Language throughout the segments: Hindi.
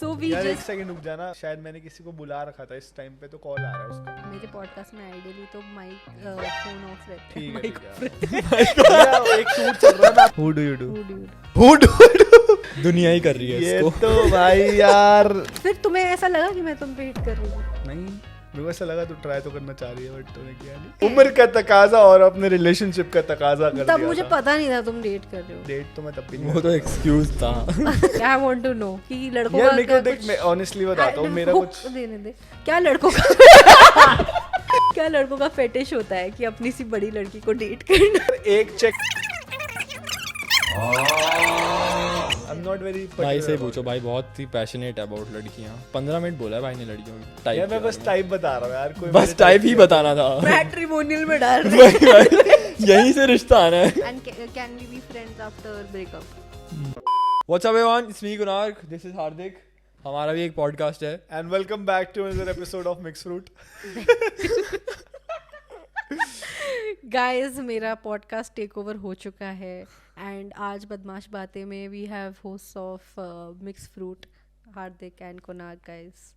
So we यार एक just सेकंड रुक जाना, शायद मैंने किसी को बुला रखा था इस टाइम पे, तो कॉल आ रहा है उसका। मेरे पॉडकास्ट में आइडियली तो माइक फोन ऑफ रहता है। ठीक है माइक ठीक है। यार एक शूट चल रहा है। Who do you do? Who do you do? दुनिया ही कर रही है ये इसको। तो भाई यार फिर तुम्हें ऐसा लगा कि मैं तुम पे हिट कर रही हूँ? नहीं, मेरे को ऐसा लगा तू ट्राई तो करना चाह रही है, बट तूने किया नहीं। उम्र का तकाजा और अपने रिलेशनशिप का तकाजा कर दिया तब मुझे पता नहीं था तुम डेट कर रहे हो। डेट तो मैं तब भी नहीं वो तो एक्सक्यूज था। आई वांट टू नो कि लड़कों यार का मेरे को क्या देख, मैं ऑनेस्टली बताता हूँ, मेरा कुछ देने दे। क्या लड़कों का क्या लड़कों का फेटिश होता है कि अपनी सी बड़ी लड़की को डेट करना? एक check. I am not very भाई से पूछो, भाई बहुत ही पैशनेट है अबाउट लड़कियां। 15 मिनट बोला है भाई ने लड़कियों की टाइप। यार मैं बस टाइप बता रहा हूँ यार, कोई बस टाइप ही बताना था। मैट्रिमोनियल में डाल रहे यहीं से रिश्ता आना है। And can we be friends after breakup? What's up everyone? It's me Konark. This is Hardik. हमारा भी एक पॉडकास्ट है। And welcome back to another episode of MixedFruit। Guys मेरा पॉडकास्ट टेक ओवर हो चुका है एंड आज बदमाश बातें में we have host of mix fruit Hardik and Konark guys.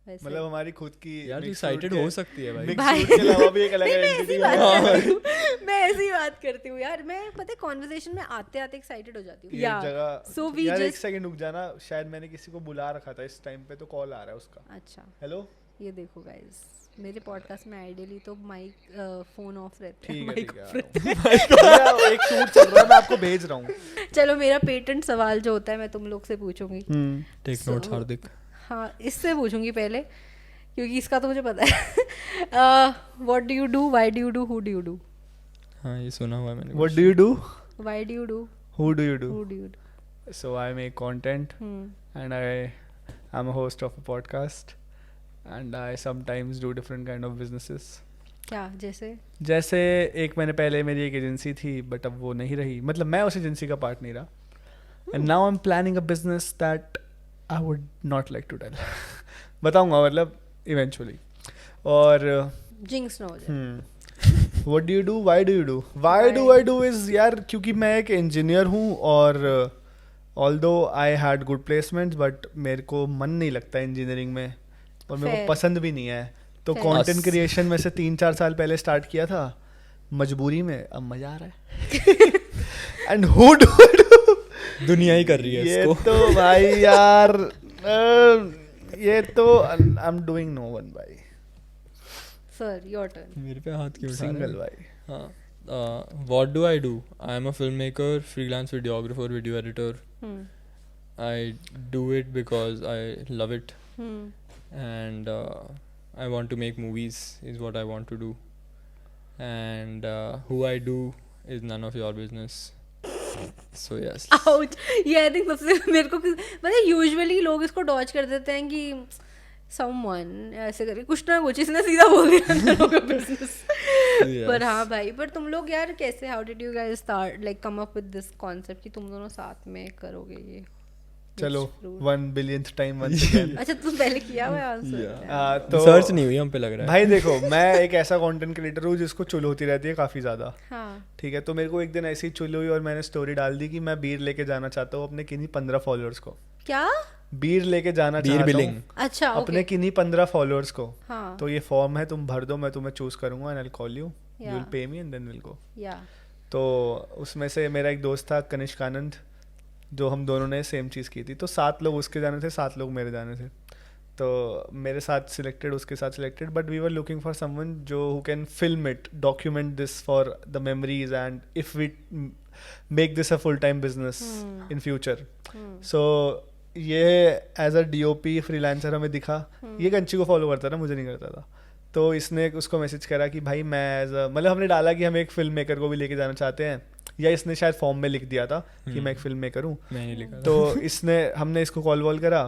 मतलब हमारी खुद की यार एक्साइटेड हो सकती है भाई। भाई के अलावा भी एक अलग एंटिटी है। मैं ऐसी बात करती हूँ यार, मैं पता है कॉन्वर्सेशन में आते आते एक्साइटेड हो जाती हूँ। एक जगह सो वी यार एक जस्ट सेकंड रुक जाना, शायद मैंने किसी को बुला रखा था इस टाइम पे, तो कॉल आ रहा है उसका। अच्छा हेलो, ये देखो गाइस, मेरे पॉडकास्ट में आइडियली तो माइक फोन ऑफ रहता है। ठीक है माइक ठीक है। एक शूट चल रहा है, मैं आपको भेज रहा हूँ। चलो मेरा पेटेंट सवाल जो होता है मैं तुम लोग से पूछूंगी। टेक नोट्स हार्दिक। हाँ, इससे पूछूंगी पहले क्योंकि इसका तो मुझे पता है। What do you do, why do you do, who do you do? हाँ ये सुना हुआ है मैंने। What do you do, why do you do, who do you do? Who do you do? So I make content and I'm a host of a podcast and I sometimes do different kind of businesses. क्या जैसे एक मैंने पहले मेरी एक एजेंसी थी बट अब वो नहीं रही, मतलब मैं उस एजेंसी का पार्ट नहीं रहा। And now I am planning a business that I would not like to tell. बताऊंगा मतलब इवेंचुअली। और जिंक्स ना हो जाए। What do you do, why do you do? Why do I do is यार क्योंकि मैं एक इंजीनियर हूँ और although I had good placements but मेरे को मन नहीं लगता इंजीनियरिंग में और मेरे को पसंद भी नहीं है। तो कंटेंट क्रिएशन में से 3-4 साल पहले स्टार्ट किया था मजबूरी में, अब मजा आ रहा है। एंड हु डू दुनिया ही कर रही है ये इसको। तो भाई यार ये तो I am doing no one भाई। Sir your turn. मेरे पे हाथ क्यों उठा रहे सिंगल हैं? भाई। हाँ। What do I do? I am a filmmaker, freelance videographer, video editor. I do it because I love it, and I want to make movies. Is what I want to do, and who I do is none of your business. So yes. Out. ये आई थिंक सबसे मेरे को मतलब यूजुअली लोग इसको डॉज कर देते हैं कि समवन ऐसे करके कुछ ना कुछ इसने सीधा बोल दिया बिजनेस। पर हाँ भाई, पर तुम लोग यार कैसे, how did you guys start like come up with this concept कि तुम दोनों साथ में करोगे ये? चलो 1 billionth टाइम once again। अच्छा तुम पहले किया हुआ है आंसर? तो सर्च नहीं हुई हम पे लग रहा है। भाई देखो, मैं एक ऐसा कंटेंट क्रिएटर हूँ जिसको चुल होती रहती है काफ़ी ज़्यादा। हाँ ठीक है, तो मेरे को एक दिन ऐसी ही चुल हुई और मैंने स्टोरी डाल दी कि मैं बीर लेके जाना चाहता हूँ अपने किन्हीं 15 फॉलोअर्स को। क्या बीर लेके जाना चाहता बिलिंग। हूँ अच्छा अपने किन्हीं 15 फॉलोअर्स को। हाँ तो ये फॉर्म है, तुम भर दो, मैं तुम्हें चूज करूंगा and I will call you, you will Yeah. Pay me and then will go. या तो उसमें से मेरा एक दोस्त था कनिष्क आनंद, जो हम दोनों ने सेम चीज़ की थी। तो 7 लोग उसके जाने थे, 7 लोग मेरे जाने थे। तो मेरे साथ सिलेक्टेड, उसके साथ selected, but we were looking for someone जो who can film it, document this for the memories and if we make this a full time business in future. So ये एज अ DOP फ्रीलांसर हमें दिखा। ये कंची को फॉलो करता था, मुझे नहीं करता था। तो इसने उसको मैसेज करा कि भाई मैं एज अ, मतलब हमने डाला कि हम एक फिल्म मेकर को भी लेके जाना चाहते हैं, या इसने शायद फॉर्म में लिख दिया था कि मैं एक फिल्म मेकर हूँ। मैंने लिखा था। तो हमने इसको कॉल वॉल करा।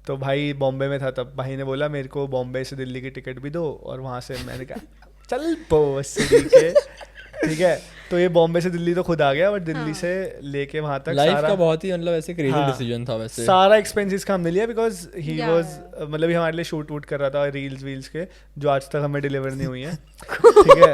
तो भाई बॉम्बे में था तब, भाई ने बोला मेरे को बॉम्बे से दिल्ली की टिकट भी दो, और वहाँ से मैंने कहा चल बस के ठीक है। तो ये बॉम्बे से दिल्ली तो खुद आ गया, बट दिल्ली से लेके वहाँ तक लाइफ सारा का बहुत ही मतलब ऐसे क्रेजी हाँ, डिसीजन था वैसे। सारा एक्सपेंसेस का हमने लिया बिकॉज ही Yeah, वाज मतलब ये हमारे लिए शूट वूट कर रहा था रील्स वील्स के, जो आज तक हमें डिलीवर नहीं हुई है। ठीक है,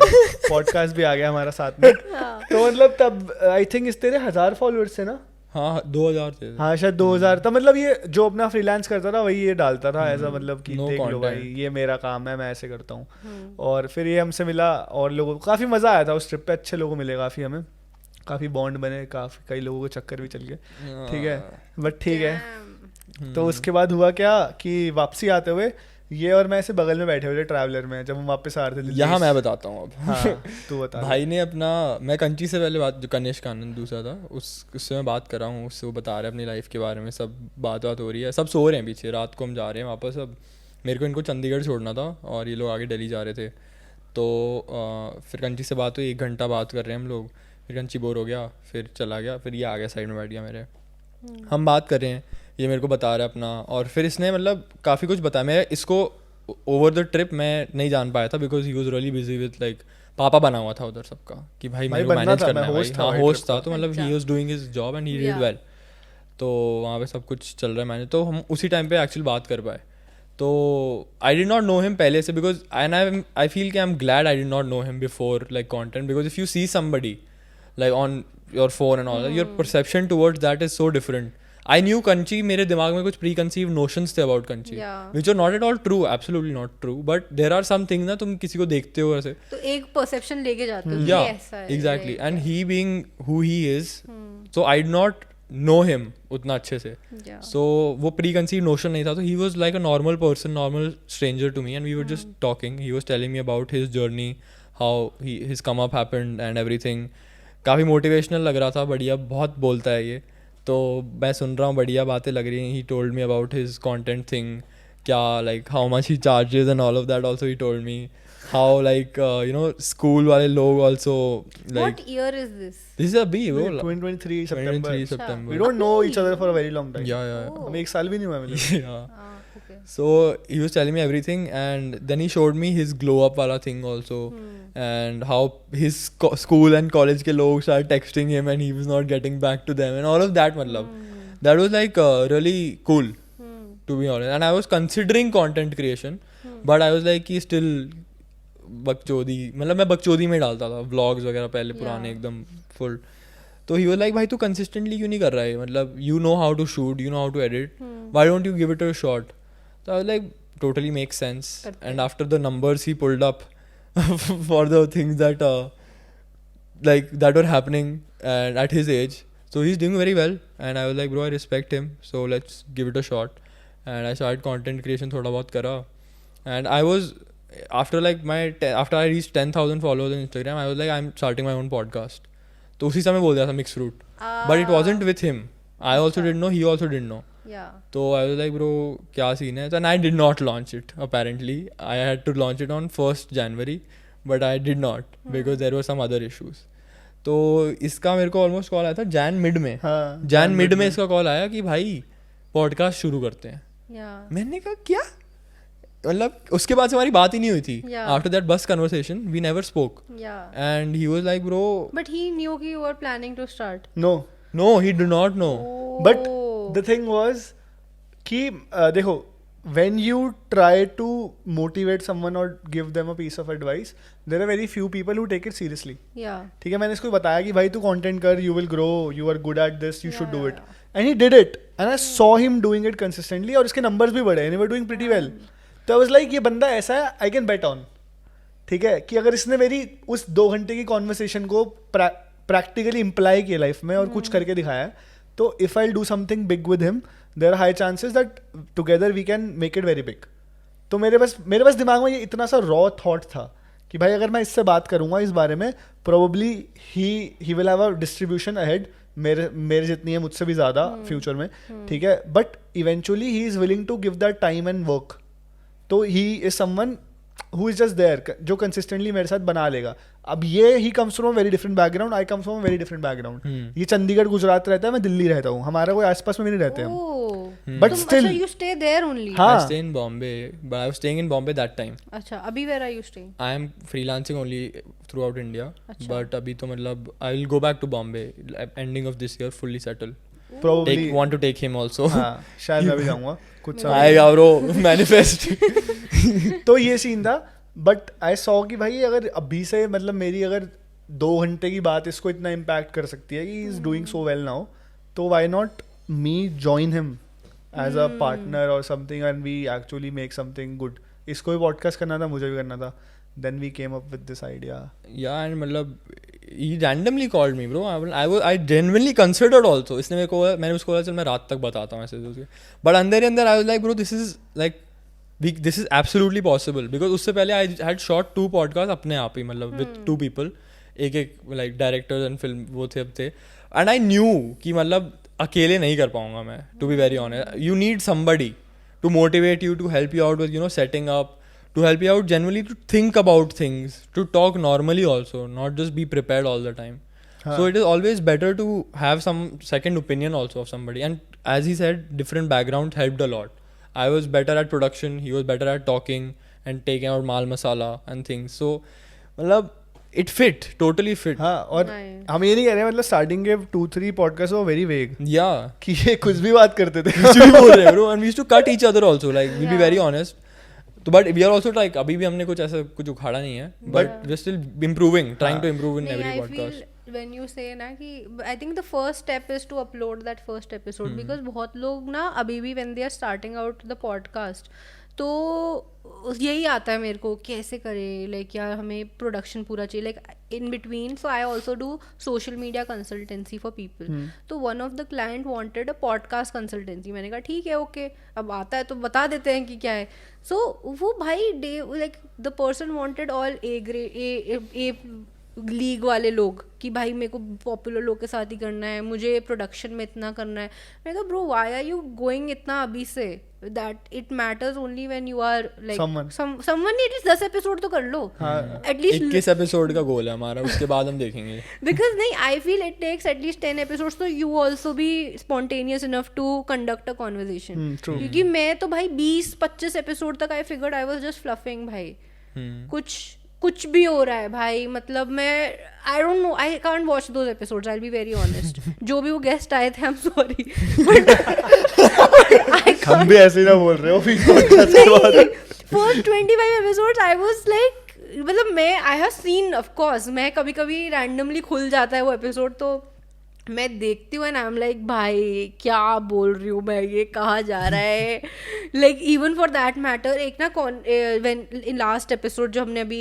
पॉडकास्ट भी आ गया हमारा साथ में। तो मतलब तब आई थिंक इस तेरे 1000 फॉलोअर्स थे ना? हाँ 2000 थे. हाँ शायद 2000 था. मतलब ये जो अपना फ्रीलांस करता था वही ये डालता था ऐसा, मतलब कि No देख लो भाई content. ये मेरा काम है, मैं ऐसे करता हूँ. और फिर ये हमसे मिला और लोगों को काफ़ी मज़ा आया था उस ट्रिप पे. अच्छे लोग मिले काफ़ी हमें, काफ़ी बॉन्ड बने, काफ़ी कई लोगों को चक्कर भी चल गए. ठीक है, बट ठीक है. तो उसके बाद हुआ क्या कि वापसी आते हुए ये और मैं ऐसे बगल में बैठे हुए थे ट्रैवलर में जब हम वापस आ रहे थे दिल्ली. यहाँ मैं बताता हूँ अब. हाँ तू बता. भाई ने अपना, मैं कंची से पहले बात, जो कनिष्क आनंद दूसरा था उससे मैं बात कर रहा हूँ. उससे वो बता रहे हैं अपनी लाइफ के बारे में, सब बात हो रही है, सब सो रहे हैं पीछे. रात को हम जा रहे हैं वापस. अब मेरे को इनको चंडीगढ़ छोड़ना था और ये लोग आगे दिल्ली जा रहे थे. तो फिर कंची से बात हुई, 1 घंटा बात कर रहे हैं हम लोग. फिर कंची बोर हो गया, फिर चला गया. फिर ये आ गया साइड में बैठ गया मेरे. हम बात कर रहे हैं, ये मेरे को बता रहा है अपना. और फिर इसने मतलब काफ़ी कुछ बताया. मैं इसको ओवर द ट्रिप मैं नहीं जान पाया था because he was really busy with like पापा बना हुआ था उधर सबका कि भाई मेरे को मैनेज करना है भाई. हाँ होस्ट था, तो मतलब he was doing his job and he did well. तो वहाँ पे सब कुछ चल रहा है मैंने. तो हम उसी टाइम पे एक्चुअली बात कर पाए. तो आई डिड नॉट नो हिम पहले से बिकॉज आई फील कि आई am glad I did not know him before like content. Because if you see somebody like on your phone and all that, your perception towards that is so different. I knew Kanchi, मेरे दिमाग में कुछ preconceived notions थे about Kanchi, which are not at all true, absolutely not true. But there are some things ना तुम किसी को देखते हो ऐसे, तो एक perception लेके जाते हो. yeah, ऐसा है, exactly. And he being who he is, so I did not know him उतना अच्छे से. So वो preconceived notion नहीं था. तो he was like a normal person, normal stranger to me, and we were just talking. He was telling me about his journey, how his come up happened and everything. काफ़ी मोटिवेशनल लग रहा था, बढ़िया, बहुत बोलता है ये. तो मैं सुन रहा हूँ, बढ़िया बातें लग रही हैं. He told me about his content thing, क्या like how much he charges and all of that. Also he told me how like you know school वाले लोग also like. What year is this? This is अभी वो 2023 September. We We don't know each other for a very long time. yeah. हमें 1 साल भी नहीं हुआ मिले. Yeah. Okay. So he was telling me everything, and then he showed me his glow up wala thing also, and how his school and college ke log started texting him and he was not getting back to them and all of that. Matlab that was like really cool, to be honest. And I was considering content creation, but I was like कि still बकचोदी, मतलब मैं बकचोदी में डालता था व्लॉग्स वगैरह पहले पुराने एकदम फुल. तो ही वाज लाइक भाई तू कंसिस्टेंटली क्यों नहीं कर रहा है, मतलब you know how to shoot, you know how to edit, why don't you give it a shot. So I was like, totally makes sense. And after the numbers he pulled up for the things that like that were happening and at his age, so he's doing very well. And I was like, bro, I respect him, so let's give it a shot. And I started content creation thoda bahut kara. And I was after like after I reached 10,000 followers on Instagram, I was like, I'm starting my own podcast. तो उसी समय बोल दिया था MixedFruit, but it wasn't with him. I also didn't know, he also didn't know. Yeah. So I was like, bro, क्या scene है? And I did not launch it, apparently. I had to launch it on 1st January, but I did not because there were some other issues. तो इसका मेरे को ऑलमोस्ट कॉल आया था Jan mid में. Jan mid में इसका कॉल आया कि भाई पॉडकास्ट शुरू करते हैं. मैंने कहा क्या? मतलब उसके बाद से हमारी बात ही नहीं हुई थी. After that bus conversation, we never spoke. And he was like, bro. But he knew कि you were planning to start. No, he did not know. But the thing was कि देखो, when you try to motivate someone or give them a piece of advice, there are very few people who take it seriously. ठीक है, मैंने इसको बताया कि भाई तू content कर, you will grow, you are good at this, you should do it. And he did it. And I saw him doing it consistently और इसके numbers भी बढ़े and he was doing pretty well. तो I was like, ये बंदा ऐसा है, I can bet on. ठीक है, कि अगर इसने मेरी उस 2 घंटे की conversation को प्रैक्टिकली इम्प्लाई किया लाइफ में और कुछ करके दिखाया, तो if I do something big with him, there are high chances that together we can make it very big. तो मेरे बस दिमाग में ये इतना सा रॉ थॉट था कि भाई अगर मैं इससे बात करूंगा इस बारे में, probably he will have a distribution ahead, मेरे जितनी है, मुझसे भी ज़्यादा फ्यूचर में. ठीक है, but eventually he is willing to give that time and work. तो he is someone who is just there, जो consistently मेरे साथ बना लेगा. अब ये he comes from a very different background, I come from a very different background. ये चंडीगढ़ गुजरात रहता है, मैं दिल्ली रहता हूँ, हमारा कोई आसपास में भी नहीं रहते हम. But still you stay there only. I stay in Bombay, but I was staying in Bombay that time. अच्छा, अभी where are you staying? I am freelancing only throughout India, but अभी तो मतलब I will go back to Bombay ending of this year, fully settle. Probably want to take him also. हाँ, शायद मैं भी जाऊँगा कुछ समय. आएगा bro, manifest. तो ये सीन था. बट आई सॉ कि भाई अगर अभी से, मतलब मेरी अगर 2 घंटे की बात इसको इतना इम्पैक्ट कर सकती है कि he is doing so well now, तो why not me join him as a partner or something and we actually make something good. इसको भी podcast करना था, मुझे भी करना था. Then we came up with this idea. Yeah, and मतलब he randomly called me, bro. I genuinely considered also. इसने मैंने उसको बोला चल मैं रात तक बताता हूँ ऐसे उसके. But अंदर I was like, bro, this is like this is absolutely possible because उससे पहले I had shot 2 podcasts अपने आप ही मतलब with 2 people. एक like directors and film वो थे अब थे. And I knew कि मतलब अकेले नहीं कर पाऊंगा मैं. To be very honest, you need somebody to motivate you, to help you out with setting up, to help you out generally, to think about things, to talk normally also, not just be prepared all the time. So it is always better to have some second opinion also of somebody. And as he said, different background helped a lot. I was better at production, he was better at talking and taking out mal masala and things. So मतलब it fit, totally fit. हाँ, और हम ये नहीं कह रहे हैं मतलब starting के 2-3 podcasts were very vague. Yeah. कि ये कुछ भी बात करते थे. कुछ भी बोल रहे हैं bro, and we used to cut each other also, like we'll be very honest. तो but we are also like अभी भी हमने कुछ ऐसा कुछ उखाड़ा नहीं है, but we're still improving, trying to improve in every podcast. When you say ना कि I think the first step is to upload that first episode because बहुत लोग ना अभी भी when they are starting out the podcast तो यही आता है मेरे को कैसे करें लाइक यार हमें प्रोडक्शन पूरा चाहिए like in between so I also do social media consultancy for people तो one of the client wanted a podcast consultancy मैंने कहा ठीक है ओके अब आता है तो बता देते हैं कि क्या है सो वो भाई day like the person wanted all A league वाले लोग कि भाई मेरे को पॉपुलर लोग के साथ ही करना है मुझे प्रोडक्शन में इतना करना है मैंने कहा bro why are you going इतना अभी से that it matters only when you are like someone at least 10 episode तो कर लो एटलीस्ट 21 एपिसोड का गोल है हमारा उसके बाद हम देखेंगे बिकॉज नहीं I feel it takes at least 10 episodes तो you also be spontaneous enough to conduct a conversation क्योंकि मैं तो भाई 20-25 एपिसोड तक I figured I was just fluffing भाई कुछ भी हो रहा है भाई मतलब मैं I don't know I can't watch those episodes I will be very honest जो भी वो गेस्ट आए थे आई एम सॉरी हम भी ऐसे ही ना बोल रहे हो first 25 episodes I was like मतलब मैं I have seen of course मैं कभी कभी रैंडमली खुल जाता है वो एपिसोड तो मैं देखती हूँ एंड आई एम लाइक भाई क्या बोल रही हूँ मैं ये कहाँ जा रहा है like even for that matter एक ना व्हेन इन लास्ट एपिसोड जो हमने अभी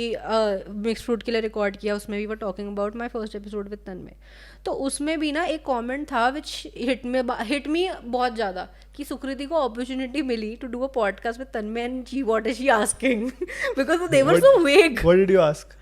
मिक्स्ड फ्रूट के लिए रिकॉर्ड किया उसमें भी were talking about my first episode with Tanmay तो उसमें भी ना एक कमेंट था विच हिट मी बहुत ज़्यादा कि सुकृति को अपॉर्चुनिटी मिली to do a podcast with Tanmay and she what is she asking because they were so vague what did you ask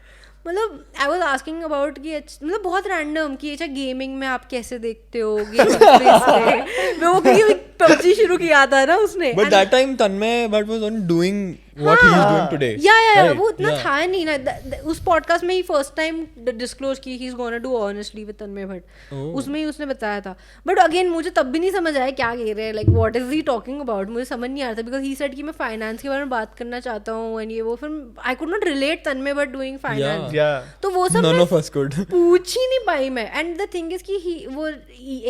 मतलब आई वॉज आस्किंग अबाउट कि मतलब बहुत रैंडम कि अच्छा गेमिंग में आप कैसे देखते हो मैं वो क्योंकि पबजी शुरू किया था ना उसने but that time Tanmay but was only doing what he is doing today या वो इतना था नहीं ना उस पॉडकास्ट में ही फर्स्ट टाइम डिस्क्लोज की he is gonna do honestly with Tanmay Bhatt उसमें ही उसने बताया था बट अगेन मुझे तब भी नहीं समझ आया क्या कह रहे हैं like what is he talking about मुझे समझ नहीं आ रहा था बिकॉज ही सेड कि मैं फाइनेंस के बारे में बात करना चाहता हूँ एंड ये वो फिर I could not relate Tanmay Bhatt doing finance तो वो सब none of us could पूछ ही नहीं पाई मैं एंड द थिंग इज कि वो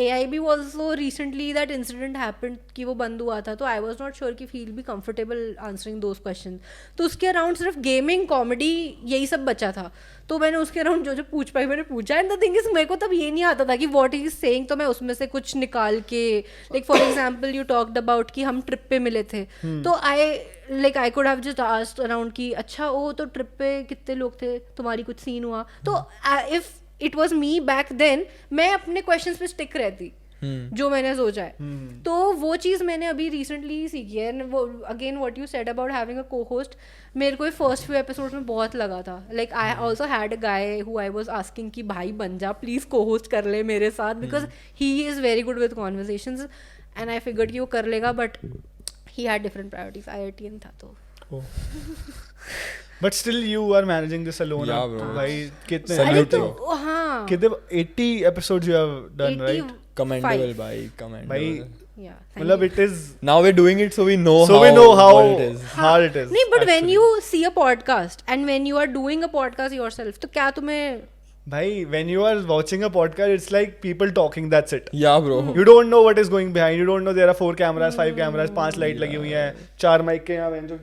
AIB also recently that incident happened कि वो बंद हुआ था तो आई वाज नॉट श्योर कि feel be comfortable answering those question तो उसके अराउंड सिर्फ गेमिंग कॉमेडी यही सब बचा था तो मैंने उसके अराउंड जो पूछ पाई मैंने पूछा एंड द थिंग इज मेरे को तब ये नहीं आता था कि व्हाट इज सेइंग तो मैं उसमें से कुछ निकाल के like for example you talked about कि हम ट्रिप पे मिले थे तो I could have just asked around कि अच्छा ओ तो ट्रिप पे कितने लोग थे तुम्हारी कुछ सीन हुआ तो if it was me back then मैं अपने क्वेश्चंस पे स्टिक रहती जो मैंने सोचा है तो वो चीज़ मैंने अभी रिसेंटली सीखी है वो again what you said about having a co-host मेरे को फर्स्ट फ्यू एपिसोड्स में बहुत लगा था like I also had a guy who I was asking कि भाई बन जा प्लीज को-होस्ट कर ले मेरे साथ because he is very good with conversations and I figured कि वो कर लेगा but he had different priorities IITian था तो But still you are managing this alone. Yeah, bro. भाई कितने Salute तो you. हाँ कितने 80 episodes you have done, right? Commendable भाई, commendable. भाई yeah मतलब it is now we're doing it so we know how what it is. hard it is. नहीं but when actually. you see a podcast and when you are doing a podcast yourself तो क्या तुम्हें भाई when you are watching a podcast it's like people talking that's it. Yeah bro. You don't know what is going behind. You don't know there are 4 cameras 5 cameras 5 light लगी हुई हैं 4 माइक के यहाँ जो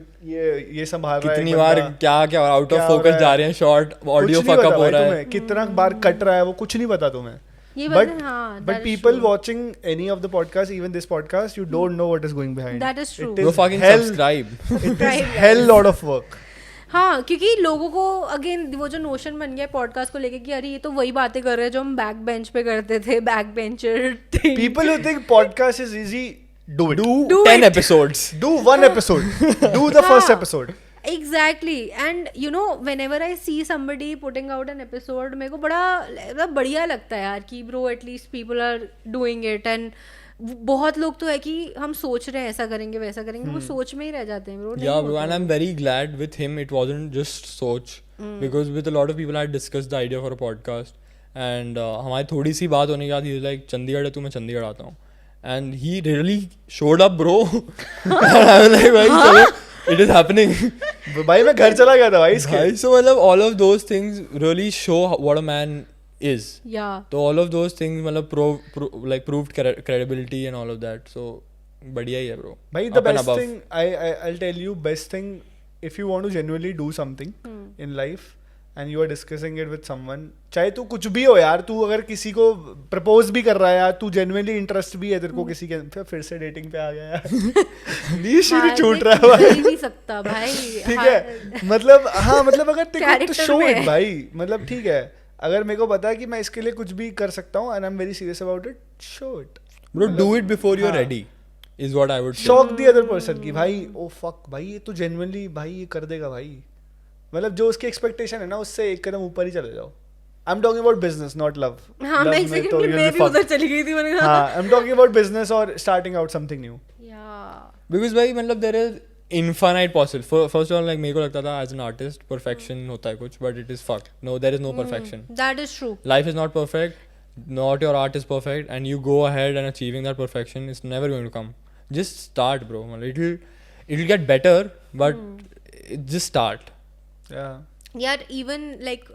ये संभाल रहा है कितनी बार क्या आउट ऑफ फोकस जा रहे हैं शॉट ऑडियो फक अप हो रहा है कितना बार कट रहा है वो कुछ नहीं पता तुम्हें ये But बात है, हाँ, but that is people true. watching any of the podcast, even this podcast, you don't know what is going behind. That is true. It Bro, is fucking hell. subscribe. It is Subscribe, hell guys. lot of work. हाँ, क्योंकि लोगों को अगेन वो जो नोशन बन गया पॉडकास्ट को लेके कि अरे ये तो वही बातें कर रहे हैं जो हम बैक बेंच पे करते थे, back bencher thing. People who think podcast is easy, do it. Do 10 it. episodes. Do one episode. Do the first हाँ. episode. Exactly. And you know, whenever I see somebody putting out an episode, मेरे को बड़ा बढ़िया लगता है यार कि bro at least people are doing it. And बहुत लोग तो है कि हम सोच रहे हैं ऐसा करेंगे वैसा करेंगे, वो सोच में ही रह जाते हैं bro. नहीं Yeah, bro, होता and I'm very glad with him it wasn't just soch, because with a lot of people I had discussed the idea for a podcast, and हमारी थोड़ी सी बात होने के बाद he was like चंडीगढ़ है तो मैं चंडीगढ़ आता हूँ, and he really showed up, bro. And I was like, भाई चलो, it is happening. भाई मैं घर चला गया था भाई इसके. भाई so मतलब all of those things really show what a man is. Yeah. So all of those things मतलब proved credibility and all of that. So बढ़िया ही है bro. भाई the Up and best above. thing I'll tell you, best thing if you want to genuinely do something in life and you are discussing it with someone, चाहे तू कुछ भी हो यार, तू अगर किसी को प्रपोज भी कर रहा है यार, तू genuinely इंटरेस्ट भी है तेरे को किसी के, फिर से डेटिंग पे आ गया यार. नीश ही नहीं छूट रहा है भाई. कर ही नहीं सकता भाई. ठीक है, मतलब हाँ, मतलब अगर तेरे को Character शो में इट है. भाई, मतलब ठीक है, अगर मेरे को पता है कि मैं इसके लिए कुछ भी कर सकता हूँ and I'm very serious about it, show it. Bro, do it before you're हाँ. ready. Is what I would say. Shock the other person की भाई, ओ फक भाई ये तो जेन्युइनली भाई ये कर देगा भाई, मतलब जो उसकी एक्सपेक्टेशन है ना उससे एक कदम ऊपर ही चले जाओ. आई am talking about business not love. हाँ, मैं सेकंड मैं भी उधर चली गई थी, मैंने कहा हाँ, I am talking about business और starting out something new. Because भाई मतलब there is infinite possible. First of all, like मेरे को लगता था as an artist perfection होता है कुछ, but it is fucked. No, there is no perfection. That is true. Life is not perfect. Not your art is perfect, and you go ahead and achieving that perfection is never going to come. Just start, bro. It'll get better, but just start. Yeah. यार even like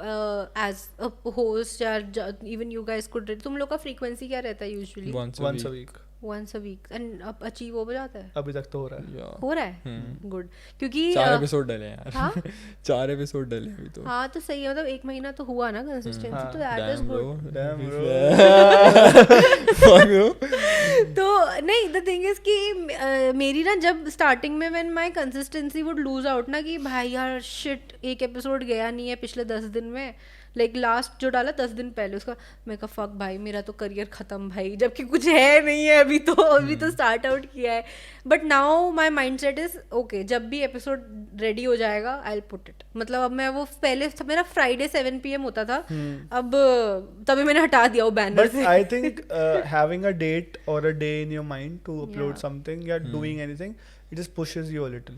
as a host यार even you guys could, तुम लोग का frequency क्या रहता है usually? Once a week. Once a week. And अब achieve हो जाता है? अभी तक तो हो रहा है. Yeah. हो रहा है? Good. क्योंकि 4 एपिसोड डले यार. हाँ? 4 एपिसोड डले अभी तो. हाँ तो सही है, मतलब 1 महीना तो हुआ ना consistency, तो that is Damn, bro. good. Damn, bro. Fuck, bro. तो नहीं, the thing is कि मेरी ना जब स्टार्टिंग में when my consistency would lose out ना कि भाई यार shit एक एपिसोड गया नहीं है पिछले 10 दिन में, लाइक लास्ट जो डाला 10 दिन पहले उसका, मैं कहा फक भाई मेरा तो करियर खत्म भाई, जबकि कुछ है नहीं है अभी तो स्टार्ट आउट किया है. But now my mind set is okay, जब भी एपिसोड रेडी हो जाएगा आई विल पुट इट. मतलब अब मैं वो पहले मेरा फ्राइडे 7 PM होता था, अब तभी मैंने हटा दिया वो बैनर But से. I think having a date or a day in your mind to upload Yeah. something, yeah, doing anything, it just pushes you a little.